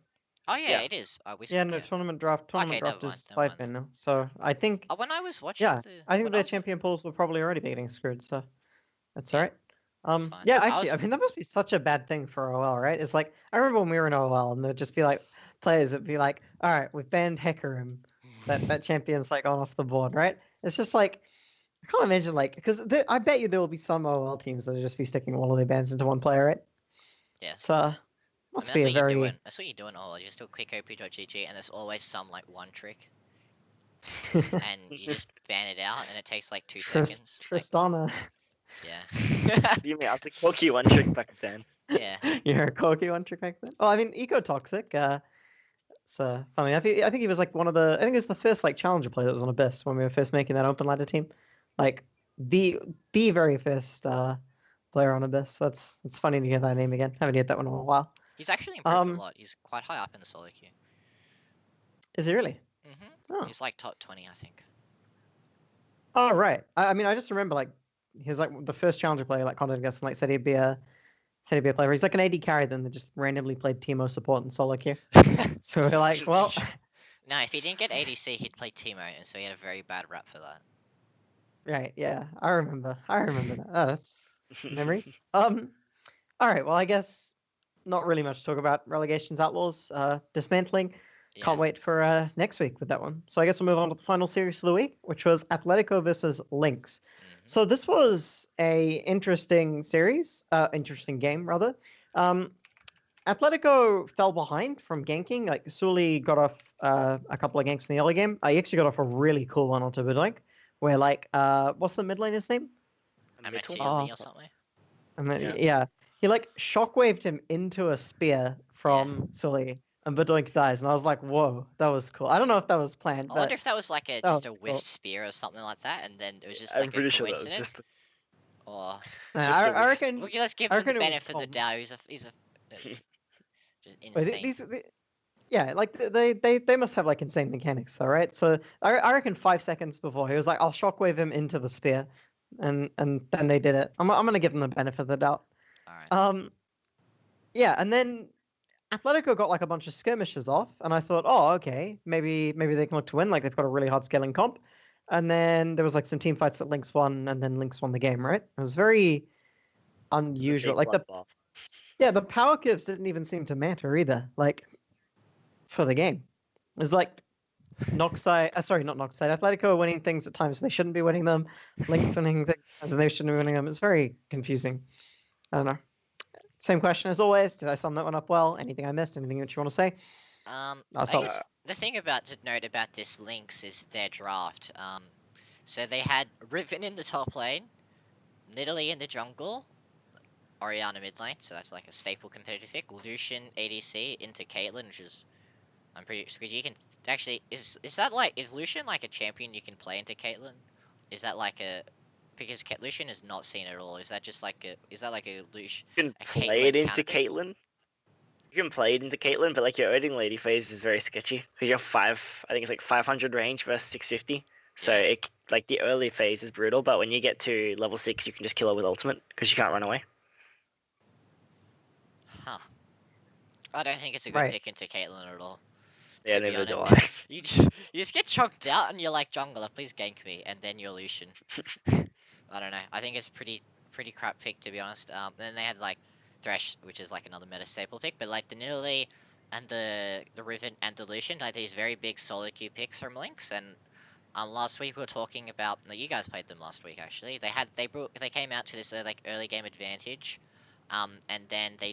Oh yeah, Yeah. it is. Yeah, no, Yeah. tournament draft. Tournament Okay, draft never mind. is Never 5 mind. man now. So I think, When I was watching yeah, the, I think when I the was, champion pools will probably already be getting screwed. So that's Yeah, alright. that's fine. Yeah, I actually, was, I mean that must be such a bad thing for OL, right? It's like I remember when we were in OL, and there'd just be like players that'd be like, "All right, we've banned Hecarim. That champion's like gone off the board, right?" It's just like I can't imagine like because I bet you there will be some OL teams that'll just be sticking all of their bans into one player, right? Yeah. It's I must mean, be that's a what you're very doing. That's what you're doing. Oh, you just do a quick op.gg, and there's always some like one trick, and you just ban it out, and it takes like 2 seconds. Like, Tristana. yeah. What do you mean? I was the quirky one trick back then. Yeah. You're a corky one trick back then. Oh, I mean, Ecotoxic. So funny. I think he was like one of the. I think he was the first like challenger player that was on Abyss when we were first making that open ladder team, like the very first player on Abyss. That's funny to hear that name again. Haven't heard that one in a while. He's actually improved a Um, lot. He's quite high up in the solo queue. is he really? Mm-hmm. He's like top 20, I think. Oh right. I mean, I just remember like he was like the first challenger player like contacted us and like said he'd be a player. He's like an AD carry then that just randomly played Teemo support in solo queue. So we're like, well, No, if he didn't get ADC, he'd play Teemo, and so he had a very bad rap for that. right, yeah, I remember that. Oh, that's memories. All right, well, I guess not really much to talk about. Relegations, Outlaws, dismantling. Yeah. Can't wait for next week with that one. So I guess we'll move on to the final series of the week, which was Athletico versus Lynx. Mhm. So this was a interesting game rather. Atletico fell behind from ganking. Like Sully got off a couple of ganks in the early game. He actually got off a really cool one onto Bidoink, where like what's the mid laner's name? Amatili or something. And then, Yeah. yeah, he like shockwaved him into a spear from Sully, and Bidoink dies. And I was like, whoa, that was cool. I don't know if that was planned, I but wonder if that was like that just a was whiffed cool. spear or something like that, and then it was just I'm like a pretty sure that was coincidence. just. Or Just a I whiff. reckon. well, let's give I him the reckon it was benefit of the doubt. comms. He's a just Wait, insane. yeah, like they must have like insane mechanics though, right? So I reckon 5 seconds before he was like, I'll shockwave him into the spear, and then they did it. I'm gonna give them the benefit of the doubt. All right. Yeah, and then Atletico got like a bunch of skirmishes off, and I thought, oh, okay, maybe they can look to win. Like they've got a really hard scaling comp. And then there was like some team fights that Lynx won, and then Lynx won the game, right? It was very unusual. Like the power curves didn't even seem to matter either. Like for the game, it was like Noxide. Sorry, not Noxide. Atletico winning things at times they shouldn't be winning them. Lynx winning things and they shouldn't be winning them. It's very confusing. I don't know. Same question as always. Did I sum that one up well? Anything I missed? Anything that you want to say? I'll I start guess the thing to note about this Lynx is their draft. So they had Riven in the top lane, Nidalee in the jungle, Orianna mid lane, so that's like a staple competitive pick. Lucian ADC into Caitlyn, which is I'm pretty sure you can actually is Lucian like a champion you can play into Caitlyn? Is that like a because Lucian is not seen at all? Is that like a Lucian? You can a play it Caitlyn into counter pick? Caitlyn. You can play it into Caitlyn, but like your earning lady phase is very sketchy because you're I think it's like 500 range versus 650. So Yeah. it like the early phase is brutal, but when you get to level 6, you can just kill her with ultimate because you can't run away. Huh. I don't think it's a good Right. pick into Caitlyn at all. Yeah, To be neither do honest. I. You just get chunked out and you're like, jungler, please gank me, and then you're Lucian. I don't know. I think it's pretty crap pick, to be honest. Then they had like Thresh, which is like another meta staple pick, but like the Nidalee and the Riven and the Lucian, like these very big solo queue picks from Lynx. And last week we were talking about. No, you guys played them last week actually. They came out to this like early game advantage, and then they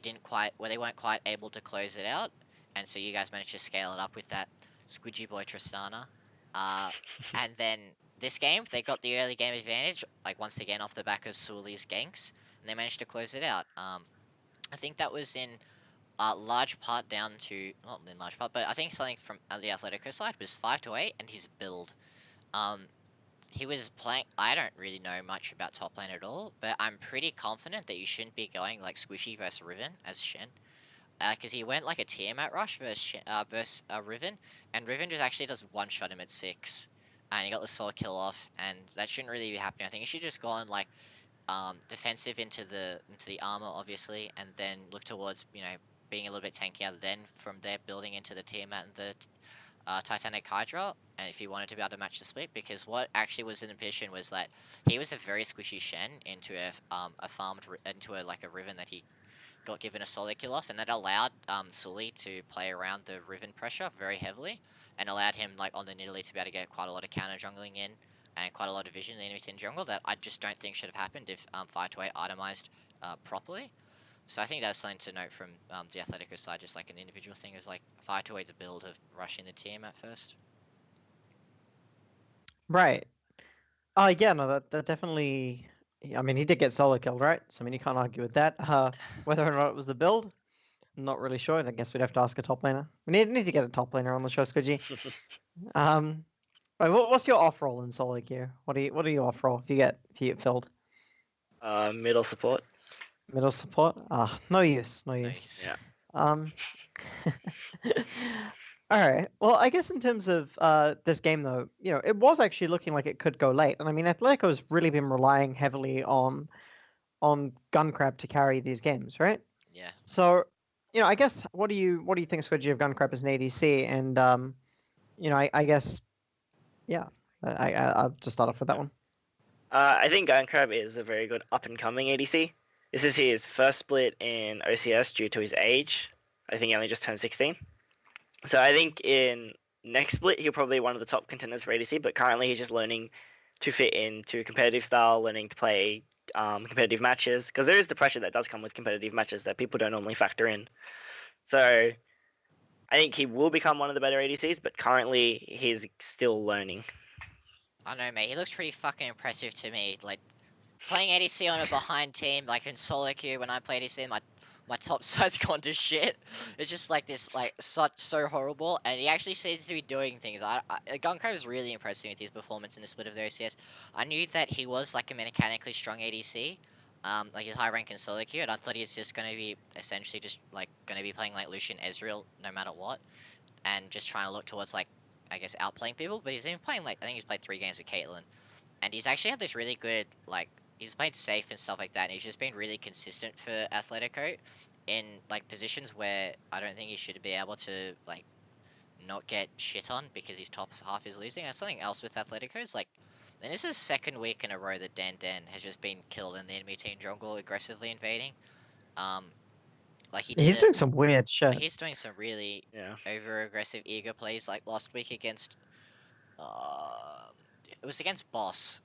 weren't quite able to close it out, and so you guys managed to scale it up with that Squidgy boy Tristana. And then this game, they got the early game advantage, like once again off the back of Sully's ganks, and they managed to close it out. I think that was in large part down to, not in large part, but I think something from the Athletico side was 5-8, and his build. He was playing. I don't really know much about top lane at all, but I'm pretty confident that you shouldn't be going like Squishy versus Riven as Shen. Because he went like a Tiamat rush versus Riven, and Riven just actually does one-shot him at 6, and he got the solo kill off, and that shouldn't really be happening. I think he should just go on like defensive into the armor, obviously, and then look towards being a little bit tankier, then from there building into the Tiamat and the Titanic Hydra, and if he wanted to be able to match the split, because what actually was in the position was that he was a very squishy Shen into a farmed into a Riven that he got given a solid kill off, and that allowed Sully to play around the Riven pressure very heavily, and allowed him on the Nidalee to be able to get quite a lot of counter jungling in, and quite a lot of vision in the enemy team jungle that I just don't think should have happened if 5-8 itemized properly. So I think that's something to note from the Athletico side, just like an individual thing. It was like 5-8's a build of rushing the team at first. Right. Yeah, no, that definitely. I mean, he did get solo killed, right? So I mean, you can't argue with that. Whether or not it was the build, I'm not really sure. I guess we'd have to ask a top laner. We need to get a top laner on the show, Squidgy. Right, what's your off roll in solo queue? What do you off roll if you get filled? Middle support. Middle support? No use. Nice. Yeah. All right. Well, I guess in terms of this game, though, it was actually looking like it could go late, and I mean, Atletico's really been relying heavily on Gunkrab to carry these games, right? Yeah. So, I guess what do you think, Squidgy, of Gunkrab as an ADC? And I guess, yeah, I'll just start off with that one. I think Gunkrab is a very good up-and-coming ADC. This is his first split in OCS due to his age. I think he only just turned 16. So I think in next split, he'll probably be one of the top contenders for ADC, but currently he's just learning to fit into competitive style, learning to play competitive matches, because there is the pressure that does come with competitive matches that people don't normally factor in. So I think he will become one of the better ADCs, but currently he's still learning. I don't know, mate. He looks pretty fucking impressive to me. Like, playing ADC on a behind team, like in solo queue, when I play ADC, my top side's gone to shit. It's just like this, so horrible. And he actually seems to be doing things. Gunkrab is really impressing with his performance in the split of the OCS. I knew that he was like a mechanically strong ADC, like his high rank in solo queue, and I thought he was just gonna be essentially just gonna be playing like Lucian Ezreal no matter what, and just trying to look towards I guess outplaying people. But he's been playing I think he's played 3 games with Caitlyn, and he's actually had this really good he's played safe and stuff like that, and he's just been really consistent for Athletico in positions where I don't think he should be able to not get shit on because his top half is losing. And something else with Athletico is and this is the second week in a row that Dan has just been killed in the enemy team jungle aggressively invading. He's doing some weird shit. He's doing some really over aggressive eager plays. Like last week against it was against Boss.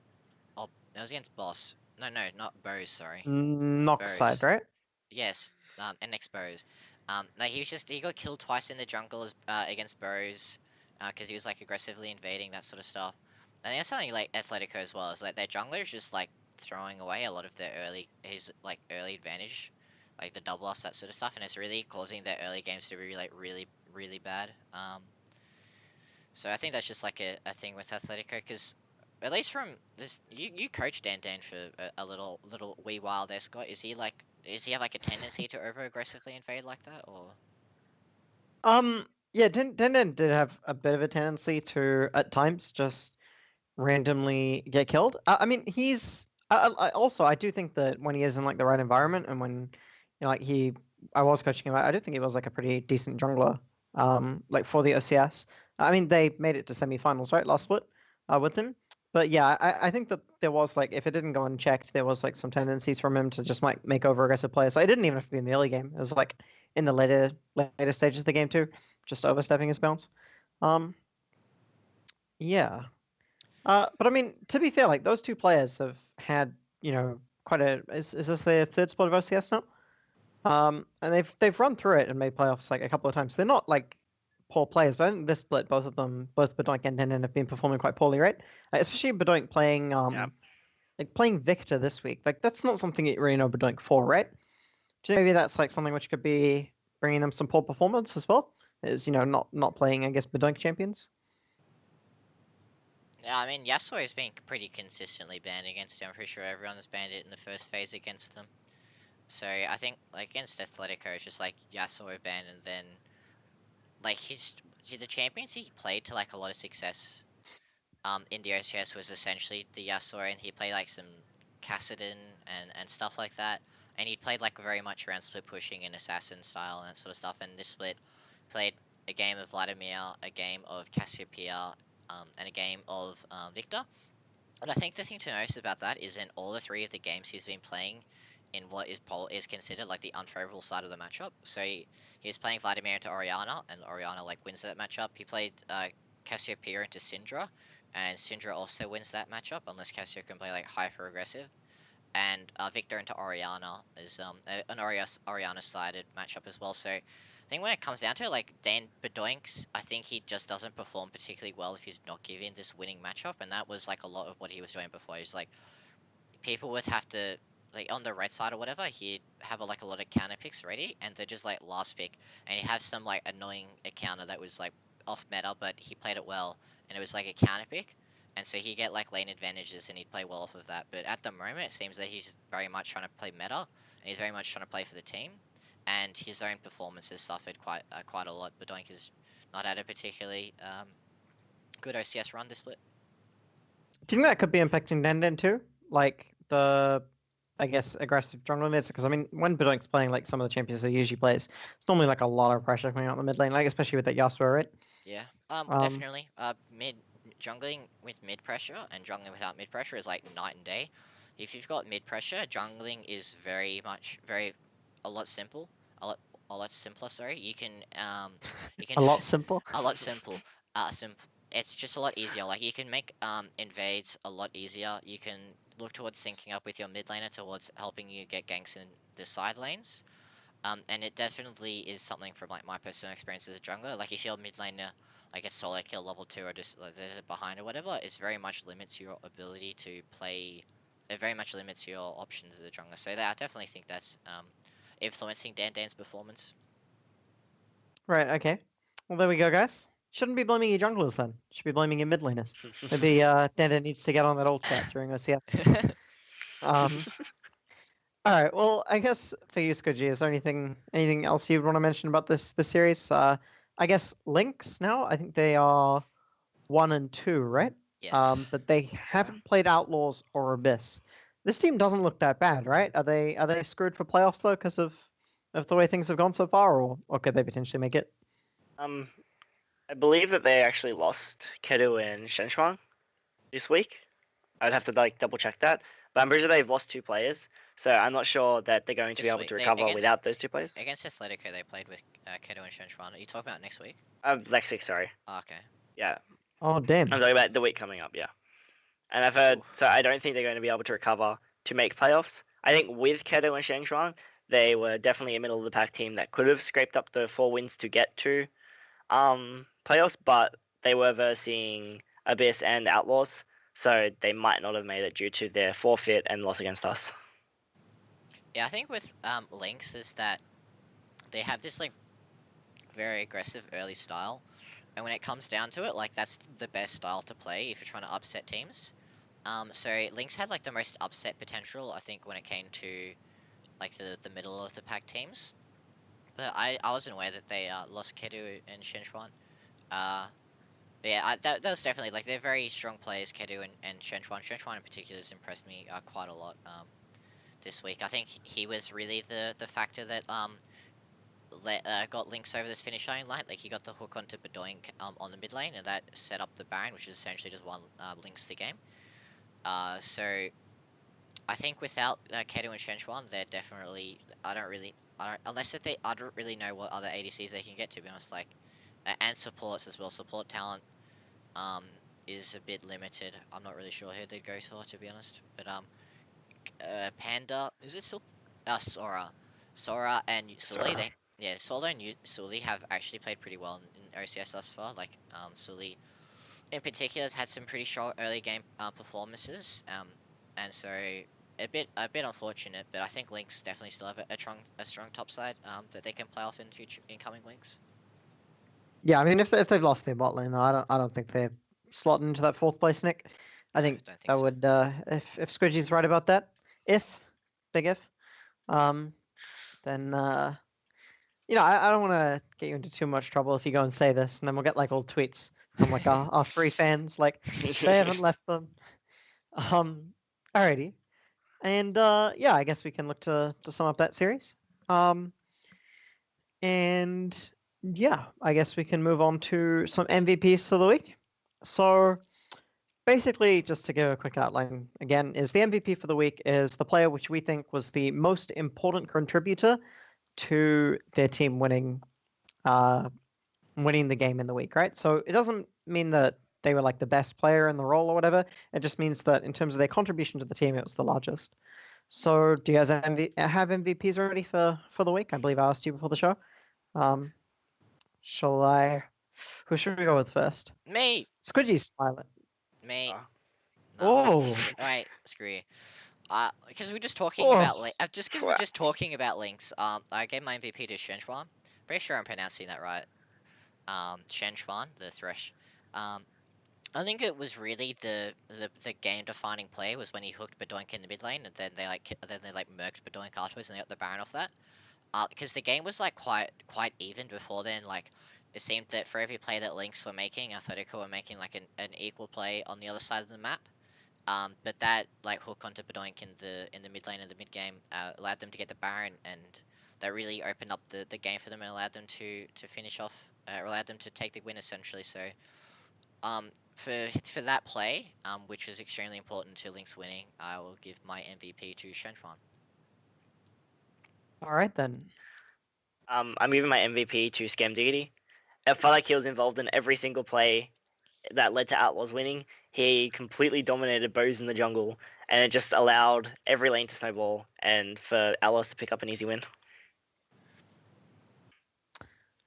Oh, it was against Boss. No, not Bose, sorry. Noxide, right? Yes, NX Bose. He got killed twice in the jungle against Bose, because he was aggressively invading, that sort of stuff. And that's something Athletico as well, is their jungler is just throwing away a lot of their early advantage, the double loss, that sort of stuff, and it's really causing their early games to be really, really bad. So I think that's just a thing with Athletico, because at least from this, you coached Dan for a little wee while there, Scott. Does he have a tendency to over aggressively invade like that, or? Yeah, Dan did have a bit of a tendency to at times just randomly get killed. I mean, he's I do think that when he is in the right environment, and when I was coaching him, I do think he was a pretty decent jungler. For the OCS. I mean, they made it to semifinals, right, last split, with him. But yeah, I think that there was if it didn't go unchecked, there was some tendencies from him to just make over aggressive plays. It didn't even have to be in the early game. It was in the later stages of the game too, just overstepping his bounds. Yeah. But I mean, to be fair, those two players have had quite a. Is this their third split of OCS now? And they've run through it and made playoffs a couple of times. They're not poor players, but I think this split, both Bedoink and Tenden have been performing quite poorly, right? Especially Bedoink playing playing Victor this week. That's not something you really know Bedoink for, right? Do you think maybe that's something which could be bringing them some poor performance as well? Is not playing, I guess, Bedoink champions. Yeah, I mean, Yasuo has been pretty consistently banned against him. I'm pretty sure everyone has banned it in the first phase against them. So I think against Athletico, it's just Yasuo banned, and then the champions he played to a lot of success in the OCS was essentially the Yasuo, and he played some Kassadin and stuff like that. and he played like very much around split pushing and assassin style and that sort of stuff. And this split played a game of Vladimir, a game of Cassiopeia, and a game of Victor. And I think the thing to notice about that is in all the 3 of the games he's been playing in what is considered like the unfavorable side of the matchup. So he was playing Vladimir into Oriana, and Oriana like wins that matchup. He played Cassiopeia into Syndra, and Syndra also wins that matchup unless Cassio can play like hyper aggressive. And Victor into Oriana is an Oriana sided matchup as well. So I think when it comes down to it, like Dan Bedoinks, I think he just doesn't perform particularly well if he's not given this winning matchup, and that was like a lot of what he was doing before. He's like, people would have to, like on the red side or whatever, he'd have a lot of counter picks ready, and they're just like last pick, and he'd have some like annoying counter that was like off meta, but he played it well, and it was like a counter pick, and so he'd get like lane advantages, and he'd play well off of that. But at the moment, it seems that he's very much trying to play meta, and he's very much trying to play for the team, and his own performance has suffered quite a lot. Bedoink has not had a particularly good OCS run this split. Do you think that could be impacting Denden too? Like the, I guess, aggressive jungle mids? Because I mean, when Bedoink's playing like some of the champions that he usually plays, it's normally like a lot of pressure coming out in the mid lane, like especially with that Yasuo, right? Yeah, definitely. Jungling with mid pressure and jungling without mid pressure is like night and day. If you've got mid pressure, jungling is a lot simple, a lot simpler. Sorry, you can A lot simple. a lot simple. It's just a lot easier. Like you can make invades a lot easier. You can look towards syncing up with your mid laner towards helping you get ganks in the side lanes. And it definitely is something from like my personal experience as a jungler. Like if your mid laner like a solo kill level 2 or just like, behind or whatever, it very much limits your ability to play. It very much limits your options as a jungler. So I definitely think that's influencing Dan's performance. Right. Okay. Well, there we go, guys. Shouldn't be blaming your junglers then. Should be blaming your mid laners. Maybe Denden needs to get on that old chat during OCS. All right. Well, I guess for you, Squidgy, is there anything else you'd want to mention about this series? I guess Lynx now. I think they are 1 and 2, right? Yes. But they haven't played Outlaws or Abyss. This team doesn't look that bad, right? Are they screwed for playoffs though because of the way things have gone so far, or could they potentially make it? I believe that they actually lost Kedu and Shenchuang this week. I'd have to like double check that, but I'm pretty sure they've lost 2 players, so I'm not sure that they're going to be able to recover without those 2 players. Against Athletico, they played with Kedu and Shenchuan. Are you talking about next week? Next week, sorry. Oh, okay. Yeah. Oh damn. I'm talking about the week coming up, yeah. And I've heard, so I don't think they're going to be able to recover to make playoffs. I think with Kedu and Shenchuan, they were definitely a middle of the pack team that could have scraped up the 4 wins to get to playoffs, but they were versing Abyss and Outlaws, so they might not have made it due to their forfeit and loss against us. Yeah, I think with Lynx is that they have this like very aggressive early style, and when it comes down to it, like that's the best style to play if you're trying to upset teams. So Lynx had like the most upset potential, I think, when it came to like the middle of the pack teams. But I wasn't aware that they lost Kedu and Shenchuan. Yeah, that was definitely like they're very strong players, Kedu and Shenchuan. Shenchuan in particular has impressed me quite a lot this week. I think he was really the factor that got Lynx over this finish line. Like he got the hook onto Bedoink on the mid lane, and that set up the Baron, which is essentially just won Lynx the game. So I think without Kedu and Shenchuan, they're definitely I don't really know what other ADCs they can get, to be honest. Like and supports as well. Support talent is a bit limited. I'm not really sure who they'd go for, to be honest. But Panda, is it still Sora and Sully? Solo and Sully have actually played pretty well in OCS thus far. Like Sully in particular has had some pretty strong early game performances. And so a bit unfortunate, but I think Lynx definitely still have a strong top side that they can play off in future incoming weeks. Yeah, I mean, if they've lost their bot lane, though, I don't think they're slotting into that 4th place, Nick. I think that so. Would if Squidgy's right about that, big if, then you know, I don't want to get you into too much trouble if you go and say this, and then we'll get like old tweets from like our 3 fans, like they haven't left them. Alrighty. And yeah, I guess we can look to sum up that series. And yeah, I guess we can move on to some MVPs for the week. So basically, just to give a quick outline again, is the MVP for the week is the player which we think was the most important contributor to their team winning the game in the week, right? So it doesn't mean that they were like the best player in the role or whatever. It just means that in terms of their contribution to the team, it was the largest. So do you guys have MVPs already for the week? I believe I asked you before the show. Shall I? Who should we go with first? Me. Squidgy's silent. Me. Ah. Oh. Alright, screw you. Because we're just talking Oh. about just because we're just talking about Lynx. I gave my MVP to Shenchuan. Pretty sure I'm pronouncing that right. Shenchuan, the Thresh. I think it was really the game-defining play was when he hooked Badoink in the mid lane, and then they murked Badoink afterwards, and they got the Baron off that. Because the game was like quite even before then. Like it seemed that for every play that Lynx were making, Athletico were making like an equal play on the other side of the map. But that like hook onto Badoink in the mid lane of the mid game allowed them to get the Baron, and that really opened up the game for them and allowed them to finish off, allowed them to take the win essentially. So for that play, which was extremely important to Lynx winning, I will give my MVP to Shenhuan. All right then. I'm giving my MVP to Scam Diggity. It felt like he was involved in every single play that led to Outlaws winning. He completely dominated bows in the jungle, and it just allowed every lane to snowball, and for Outlaws to pick up an easy win.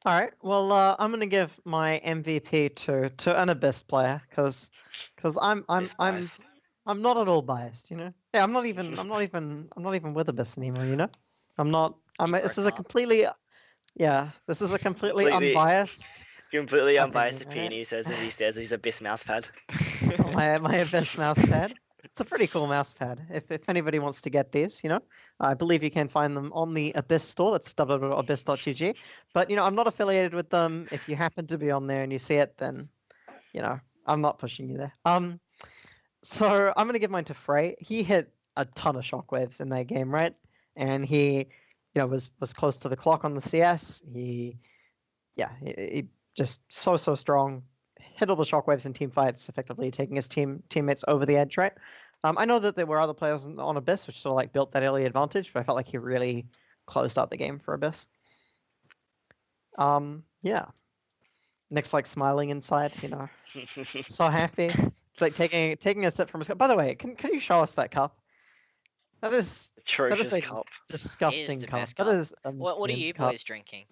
All right. Well, I'm gonna give my MVP to an Abyss player because I'm Nice. I'm not at all biased, you know. Yeah, I'm not even with Abyss anymore, you know. I'm not. This is a completely unbiased Completely unbiased opinion, right? opinion. He says as he stares at his Abyss mousepad. my Abyss mousepad. It's a pretty cool mousepad. If anybody wants to get these, you know, I believe you can find them on the Abyss store. That's www.abyss.gg. But you know, I'm not affiliated with them. If you happen to be on there and you see it, then you know, I'm not pushing you there. So I'm gonna give mine to Frey. He hit a ton of shockwaves in that game, right? And he, you know, was close to the clock on the CS. He just so strong. Hit all the shockwaves in team fights, effectively taking his teammates over the edge, right? I know that there were other players on Abyss which sort of like built that early advantage, but I felt like he really closed out the game for Abyss. Yeah. Nick's like smiling inside, you know, so happy. It's like taking a sip from his cup. By the way, can you show us that cup? That is Atrocious a cup. disgusting the cup. best That cup. is a What are you cup. boys drinking?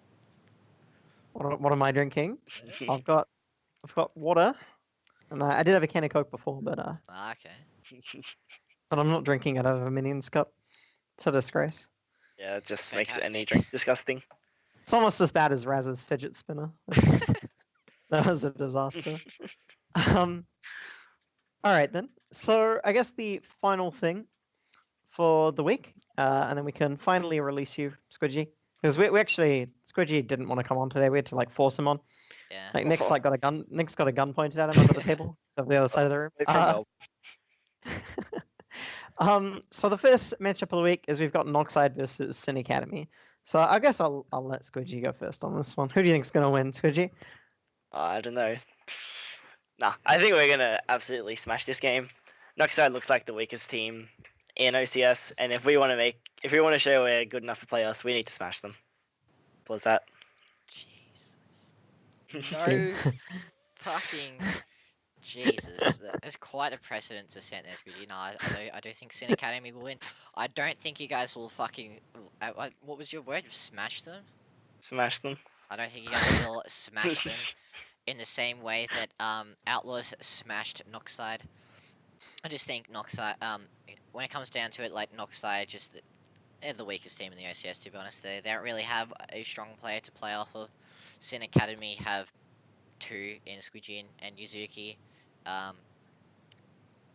What am I drinking? I've got water, and I did have a can of Coke before, but Okay. I'm not drinking out of a Minions cup. It's a disgrace. Yeah, it just makes any Fantastic. drink disgusting. It's almost as bad as Raz's fidget spinner. That was a disaster. All right then. So I guess the final thing for the week, and then we can finally release you, Squidgy, because we actually Squidgy didn't want to come on today. We had to like force him on. Yeah. Like Nick's got a gun pointed at him under the table, so the other side of the room. So the first matchup of the week is we've got Noxide versus Sin Academy. So I guess I'll let Squidgy go first on this one. Who do you think's gonna win, Squidgy? I don't know. Nah, I think we're gonna absolutely smash this game. Noxide looks like the weakest team in OCS, and if we want to show we're good enough to play us, we need to smash them. What's that? Jesus. No fucking Jesus. That's quite a precedent to set there, Squidgy. No, I don't think Sin Academy will win. I don't think you guys will fucking. What was your word? Smash them? Smash them. I don't think you guys will smash them in the same way that Outlaws smashed Noxide. I just think Noxide, when it comes down to it, like Noxide, they're the weakest team in the OCS, to be honest. They don't really have a strong player to play off of. Sin Academy have two in Squidgy and Yuzuki,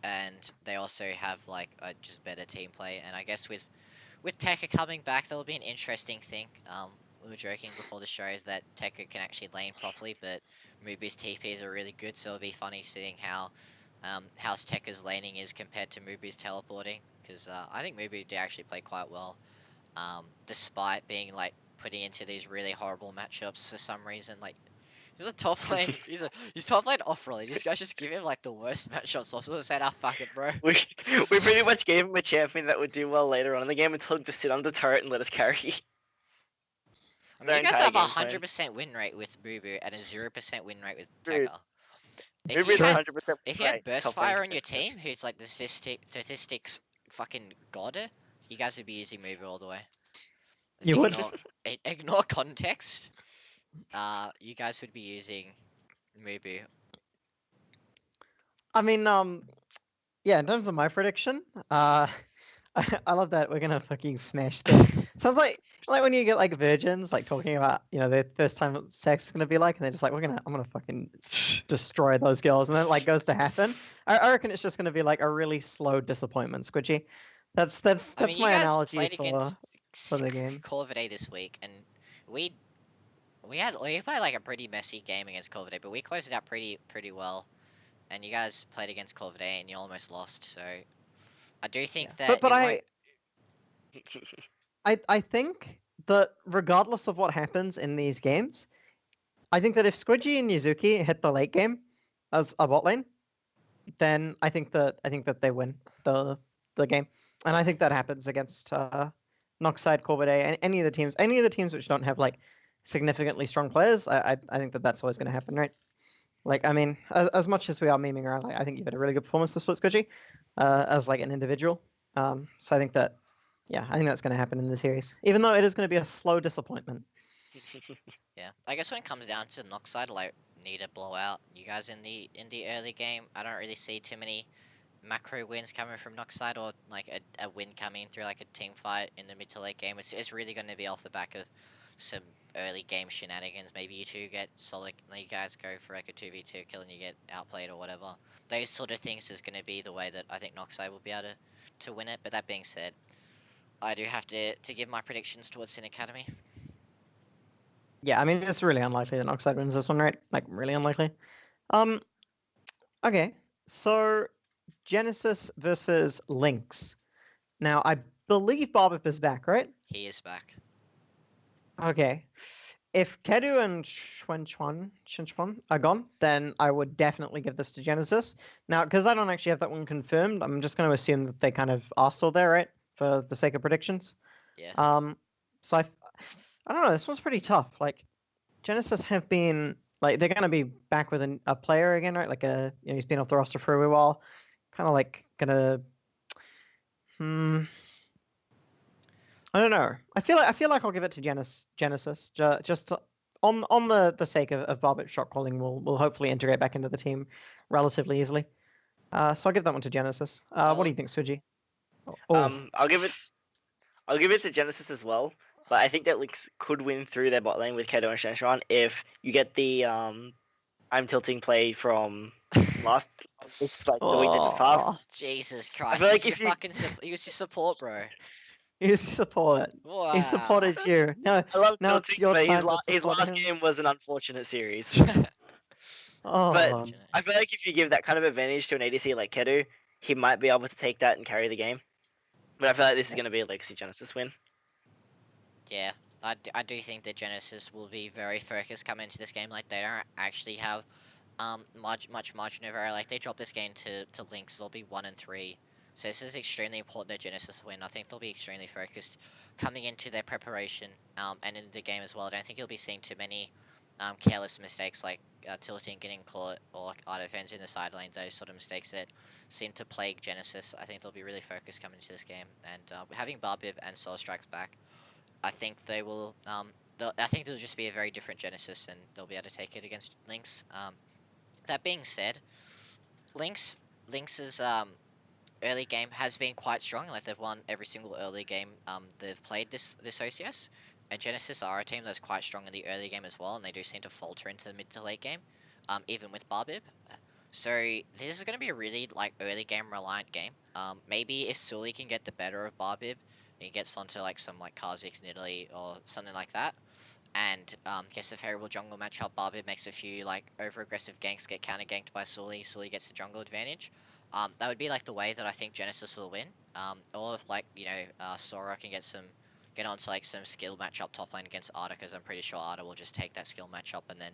and they also have like just better team play. And I guess with Tekka coming back, that'll be an interesting thing. We were joking before the show is that Tekka can actually lane properly, but Mubu's TPs are really good, so it'll be funny seeing how how Tekka's laning is compared to Mubu's teleporting, because I think Mubu did actually play quite well, despite being like putting into these really horrible matchups for some reason. Like he's a top lane, he's top lane off role. These guys just give him like the worst matchups possible and said, "Ah, fuck it, bro." We pretty much gave him a champion that would do well later on in the game and told him to sit on the turret and let us carry. I mean, Their you guys entire have a game plan. 100% win rate with Mubu and a 0% win rate with Dude, Tekka. Maybe You it's had 100% If you had right. Burst Top lane Fire on your competitive. team, who's like the statistics fucking god, you guys would be using Mubu all the way. Just You would. ignore context. You guys would be using Mubu. I mean, yeah. In terms of my prediction, I love that we're gonna fucking smash the. Sounds like when you get like virgins like talking about their first time sex is gonna be like, and they're just like I'm gonna fucking destroy those girls, and then it like goes to happen. I reckon it's just gonna be like a really slow disappointment, Squidgy. That's I mean, you my guys analogy played against for the game. Corvidae this week, and we played like a pretty messy game against Corvidae, but we closed it out pretty well. And you guys played against Corvidae and you almost lost, so I do think Yeah. that But it won't. I think that regardless of what happens in these games, I think that if Squidgy and Yuzuki hit the late game as a bot lane, then I think that they win the game, and I think that happens against Noxide, Corvidae, and any of the teams which don't have like significantly strong players. I think that that's always going to happen, right? Like, I mean, as much as we are memeing around, like, I think you've had a really good performance this split, Squidgy, as like an individual. So I think that, yeah, I think that's going to happen in the series, even though it is going to be a slow disappointment. Yeah, I guess when it comes down to Noxide, like need a blowout. You guys in the early game, I don't really see too many macro wins coming from Noxide or like a win coming through like a team fight in the mid to late game. It's really going to be off the back of some early game shenanigans. Maybe you two get solid, you guys go for like a 2v2 kill and you get outplayed or whatever. Those sort of things is going to be the way that I think Noxide will be able to win it. But that being said, I do have to give my predictions towards Sin Academy. Yeah, I mean, it's really unlikely that Noxide wins this one, right? Like, really unlikely. Okay, so Genesis versus Lynx. Now, I believe Barbip is back, right? He is back. Okay. If Kedu and Shenchuan are gone, then I would definitely give this to Genesis. Now, because I don't actually have that one confirmed, I'm just going to assume that they kind of are still there, right? For the sake of predictions. Yeah. So I don't know. This one's pretty tough. Like, Genesis have been like they're going to be back with a player again, right? Like he's been off the roster for a while. Kind of like gonna. I don't know. I feel like I'll give it to Genesis. Just on the sake of Barbit's shot calling, will hopefully integrate back into the team relatively easily. So I'll give that one to Genesis. What do you think, Suji? Oh. I'll give it to Genesis as well. But I think that Lynx could win through their bot lane with Kato and Shanshan if you get the I'm tilting play from last this like the week that just passed. Jesus Christ! feel like He's if your you- fucking he was your support, bro. He supported. Wow. He supported you. No, I love now it's tilting, your but time his to last support him. game was an unfortunate series. Oh. But I feel like if you give that kind of advantage to an ADC like Kedu, he might be able to take that and carry the game. But I feel like this is going to be a Legacy Genesis win. Yeah, I do think that Genesis will be very focused coming into this game. Like they don't actually have much margin of error. Like they drop this game to Lynx, they'll be 1-3. So this is extremely important that Genesis win. I think they'll be extremely focused coming into their preparation and in the game as well. I don't think you'll be seeing too many careless mistakes like tilting, getting caught, or auto fans in the side lane. Those sort of mistakes that seem to plague Genesis. I think they'll be really focused coming into this game. And having Barbib and Soul Strikes back, I think they will. I think it'll just be a very different Genesis, and they'll be able to take it against Lynx. That being said, Lynx's early game has been quite strong. Like they've won every single early game they've played this OCS. And Genesis are a team that's quite strong in the early game as well, and they do seem to falter into the mid to late game, even with Barbib. So this is going to be a really like early game reliant game. Maybe if Sully can get the better of Barbib, he gets onto like some like Kha'Zix in Italy or something like that. and gets a favorable jungle matchup. Barbib makes a few like over-aggressive ganks, get counter-ganked by Sully. Sully gets the jungle advantage. That would be like the way that I think Genesis will win. Or if like Sora can get onto like some skill matchup top lane against Arda, because I'm pretty sure Arda will just take that skill matchup, and then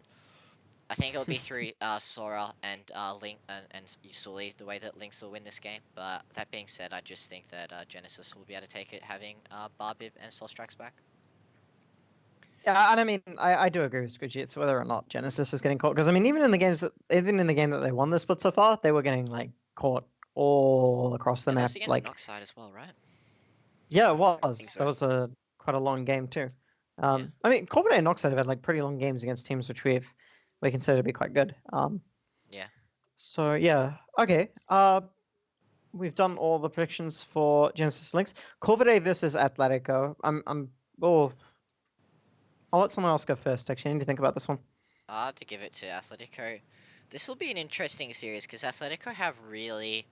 I think it'll be through Sora and Link and Sully the way that Lynx will win this game. But that being said, I just think that Genesis will be able to take it, having Barbib and Soul Strikes back. Yeah, and I mean, I do agree with Squidgy. It's whether or not Genesis is getting caught. Because I mean, even in the game that they won the split so far, they were getting like caught all across the That map. was against Like, Noxide as well, right? yeah, it I was. think so. That was quite a long game too. Yeah. I mean, Corvidae and Noxide have had like pretty long games against teams which we consider to be quite good. Yeah. So yeah, okay. We've done all the predictions for Genesis Lynx. Corvidae versus Athletico. I'll let someone else go first. Actually, I need to think about this one. To give it to Athletico. This will be an interesting series because Athletico have really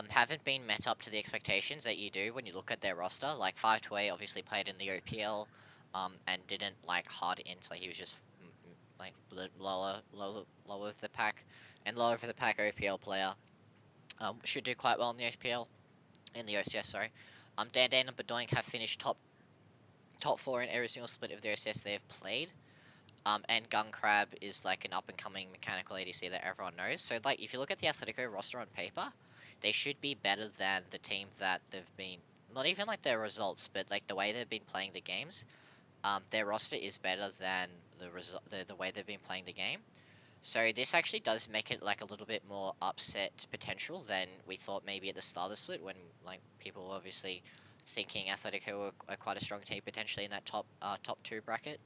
haven't been met up to the expectations that you do when you look at their roster. Like 528 obviously played in the OPL, and didn't like hard int. Like he was just like lower of the pack, and lower for the pack OPL player. Should do quite well in the OPL, in the OCS. Sorry. Dan and Bedoink have finished top 4 in every single split of the OCS they have played. And Gun Crab is like an up-and-coming mechanical ADC that everyone knows. So, like, if you look at the Athletico roster on paper, they should be better than the team that they've been. Not even like their results, but like the way they've been playing the games. Their roster is better than the way they've been playing the game. So this actually does make it like a little bit more upset potential than we thought maybe at the start of the split, when like people were obviously thinking Athletico were quite a strong team potentially in that top 2 bracket.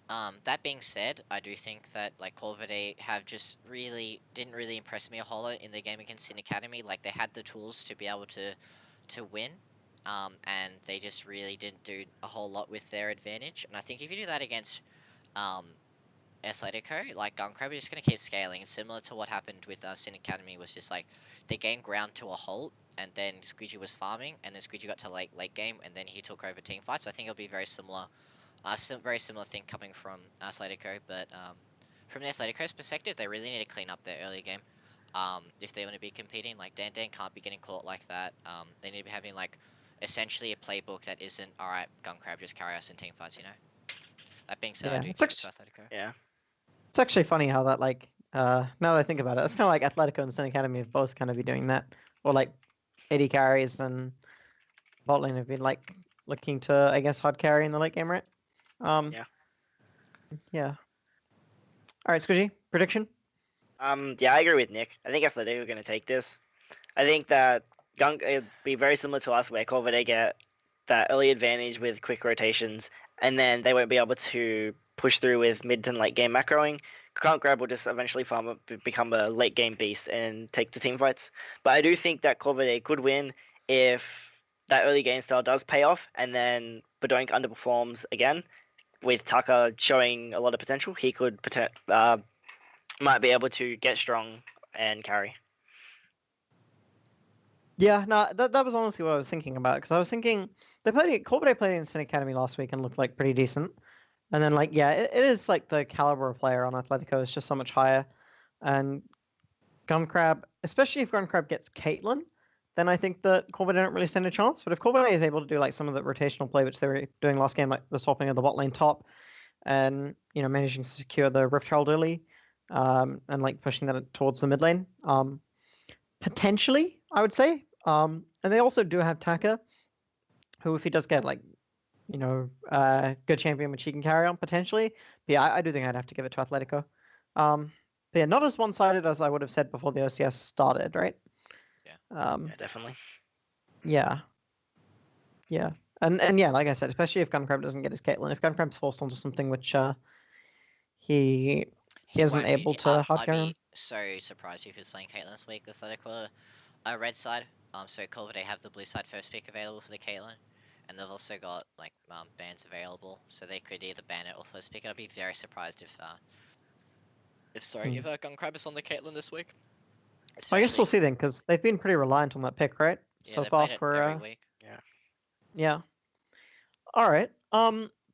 That being said, I do think that like Corvidae have just didn't really impress me a whole lot in the game against Sin Academy. Like they had the tools to be able to win, and they just really didn't do a whole lot with their advantage. And I think if you do that against Athletico, like Gunkrab is just gonna keep scaling. And similar to what happened with Sin Academy, was just like the game ground to a halt, and then Squidgy was farming, and then Squidgy got to late game, and then he took over team fights. So I think it'll be very similar. Very similar thing coming from Athletico, but from the Athletico's perspective, they really need to clean up their early game. If they want to be competing, like Dan can't be getting caught like that. They need to be having like essentially a playbook that isn't, alright, Gunkrab, just carry us in team fights, you know? That being said, I do think it's Athletico. Yeah. It's actually funny how that like now that I think about it, it's kind of like Athletico and Sun Academy have both kind of been doing that, or like AD carries and bot lane have been like looking to, I guess, hard carry in the late game, right? Yeah. Yeah. All right, Squidgy, prediction? Yeah, I agree with Nick. I think Athletico are going to take this. I think that it'd be very similar to us, where Corvidae get that early advantage with quick rotations, and then they won't be able to push through with mid and late game macroing. Grab will just eventually become a late game beast and take the team fights. But I do think that Corvidae could win if that early game style does pay off, and then Bedoink underperforms again. With Tucker showing a lot of potential, he could might be able to get strong and carry. Yeah, no, that was honestly what I was thinking about, because I was thinking Corvidae played in Sin Academy last week and looked like pretty decent, and then like it is like the caliber of player on Athletico is just so much higher, and Gunkrab, especially if Gunkrab gets Caitlyn, then I think that Corvidae don't really stand a chance. But if Corvidae is able to do like some of the rotational play which they were doing last game, like the swapping of the bot lane top, and managing to secure the Rift Herald early, and like pushing that towards the mid lane, potentially I would say. And they also do have Taka, who if he does get like good champion which he can carry on potentially. But yeah, I do think I'd have to give it to Athletico. But yeah, not as one-sided as I would have said before the OCS started, right? Yeah. Yeah, definitely. Yeah. Yeah. And yeah, like I said, especially if Gunkrab doesn't get his Caitlyn, if Gunkrab's forced onto something which he isn't able to hard carry on. I'd be so surprised if he's playing Caitlyn this week. Athletico red side. So Corvidae have the blue side first pick available for the Caitlyn, and they've also got like bans available, so they could either ban it or first pick it. I'd be very surprised if Gunkrab is on the Caitlyn this week. I guess we'll see then, because they've been pretty reliant on that pick, right? Yeah, so they far played it for every week. Yeah. All right.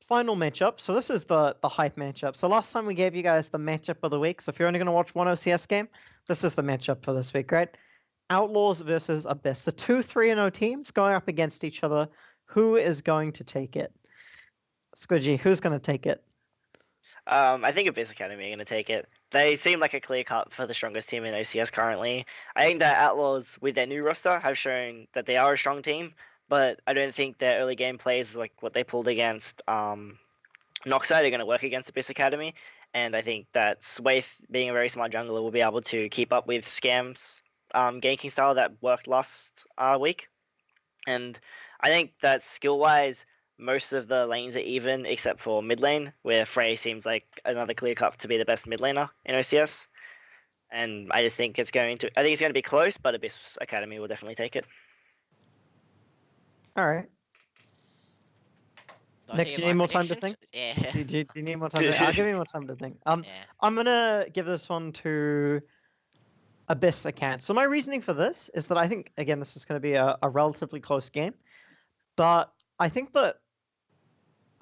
final matchup. So this is the hype matchup. So last time we gave you guys the matchup of the week. So if you're only going to watch one OCS game, this is the matchup for this week, right? Outlaws versus Abyss. The 2-3-0 teams going up against each other. Who is going to take it? Squidgy, who's going to take it? I think Abyss Academy are going to take it. They seem like a clear cut for the strongest team in OCS currently. I think that Outlaws, with their new roster, have shown that they are a strong team, but I don't think their early game plays, like what they pulled against Noxide, are going to work against Abyss Academy. And I think that Swaith, being a very smart jungler, will be able to keep up with Scam's ganking style that worked last week. And I think that skill-wise, most of the lanes are even except for mid lane, where Frey seems like another clear cut to be the best mid laner in OCS. And I just think it's going to be close, but Abyss Academy will definitely take it. All right. Nick, do you need more time to think? Yeah. Do you need more time to think? I'll give you more time to think. Yeah. I'm gonna give this one to Abyss Academy. So my reasoning for this is that I think, again, this is going to be a relatively close game, but I think that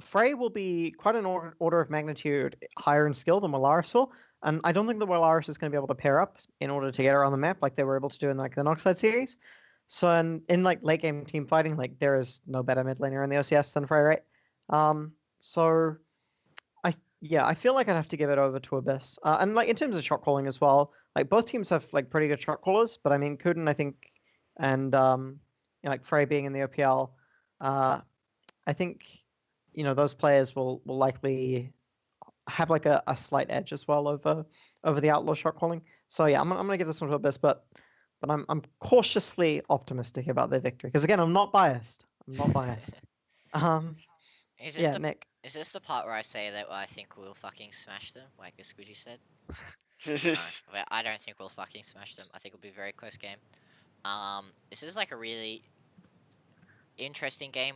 Frey will be quite an order of magnitude higher in skill than Willaris will, and I don't think that Willaris is going to be able to pair up in order to get her on the map like they were able to do in like the Noxide series. So in like late game team fighting, like there is no better mid laner in the OCS than Frey, right? So I feel like I'd have to give it over to Abyss. And like in terms of shot calling as well, like both teams have like pretty good shot callers, but I mean Kuden, I think, and like Frey being in the OPL, I think those players will likely have like a slight edge as well over the Outlaw shot calling. So yeah, I'm gonna give this one to Abyss, but I'm cautiously optimistic about their victory because again I'm not biased. Nick. Is this the part where I say that I think we'll fucking smash them, like the Squidgy said? No, well, I don't think we'll fucking smash them. I think it'll be a very close game. This is like a really interesting game.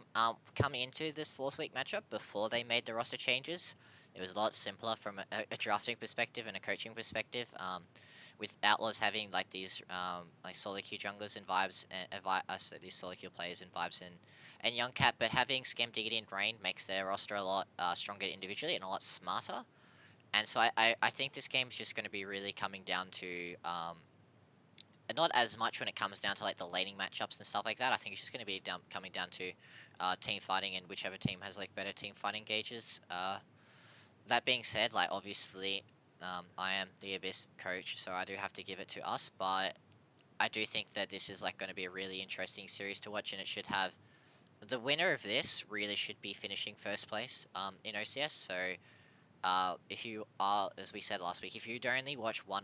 Coming into this 4th week matchup, before they made the roster changes, it was a lot simpler from a drafting perspective and a coaching perspective. With Outlaws having like these like solo queue junglers and vibes, and these solo queue players and vibes and Young Cat, but having Scam, Diggity, and Brain makes their roster a lot stronger individually and a lot smarter. And so I think this game is just going to be really coming down to not as much when it comes down to like the laning matchups and stuff like that. I think it's just going to be coming down to team fighting and whichever team has like better team fighting gauges. That being said, like obviously I am the Abyss coach, so I do have to give it to us, but I do think that this is like going to be a really interesting series to watch, and it should have the winner of this really should be finishing first place in OCS. So if you are, as we said last week, if you'd only watch one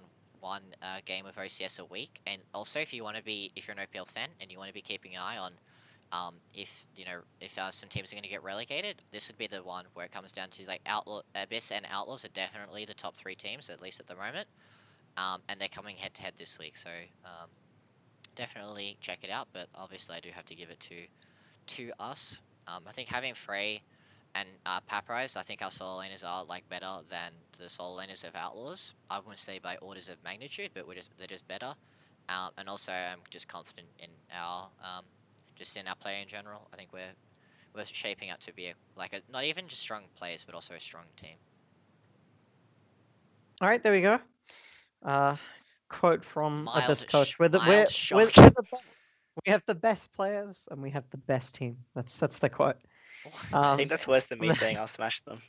game of OCS a week, and also if you're an OPL fan and you want to be keeping an eye on if some teams are going to get relegated, this would be the one where it comes down to like Abyss and Outlaws are definitely the top 3 teams, at least at the moment, and they're coming head to head this week, so definitely check it out. But obviously I do have to give it to us. I think having Frey and Paprise, I think our solo laners are like better than the solo laners of Outlaws. I wouldn't say by orders of magnitude, but they're just better. And also I'm just confident in our player in general. I think we're shaping up to be not even just strong players, but also a strong team. All right, there we go. Quote from Abyss coach: We have the best players and we have the best team. That's the quote. I think that's worse than me saying I'll smash them.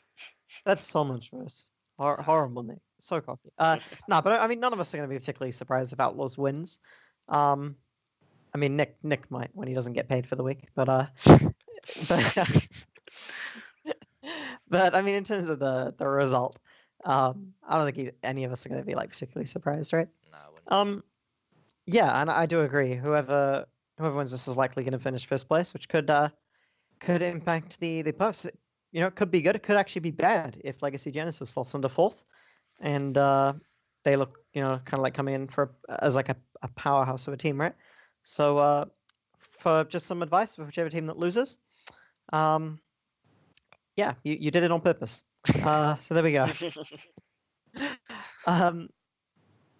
That's so much worse. Horrible, Nick. So cocky. No, but I mean, none of us are going to be particularly surprised if Outlaws wins. I mean, Nick might when he doesn't get paid for the week, but but I mean, in terms of the result, I don't think any of us are going to be like particularly surprised, right? No, I wouldn't. Yeah, and I do agree. Whoever wins this is likely going to finish first place, which could impact the puffs. It could be good. It could actually be bad if Legacy Genesis slots into 4th, and they look, kind of like coming in as like a powerhouse of a team, right? So for just some advice for whichever team that loses, yeah, you did it on purpose. So there we go. All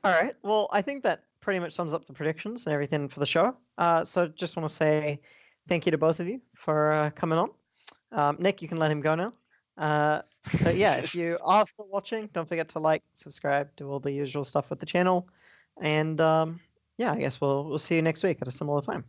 right. Well, I think that pretty much sums up the predictions and everything for the show. So just want to say thank you to both of you for coming on. Nick, you can let him go now. But yeah, if you are still watching, don't forget to like, subscribe, do all the usual stuff with the channel, and yeah, I guess we'll see you next week at a similar time.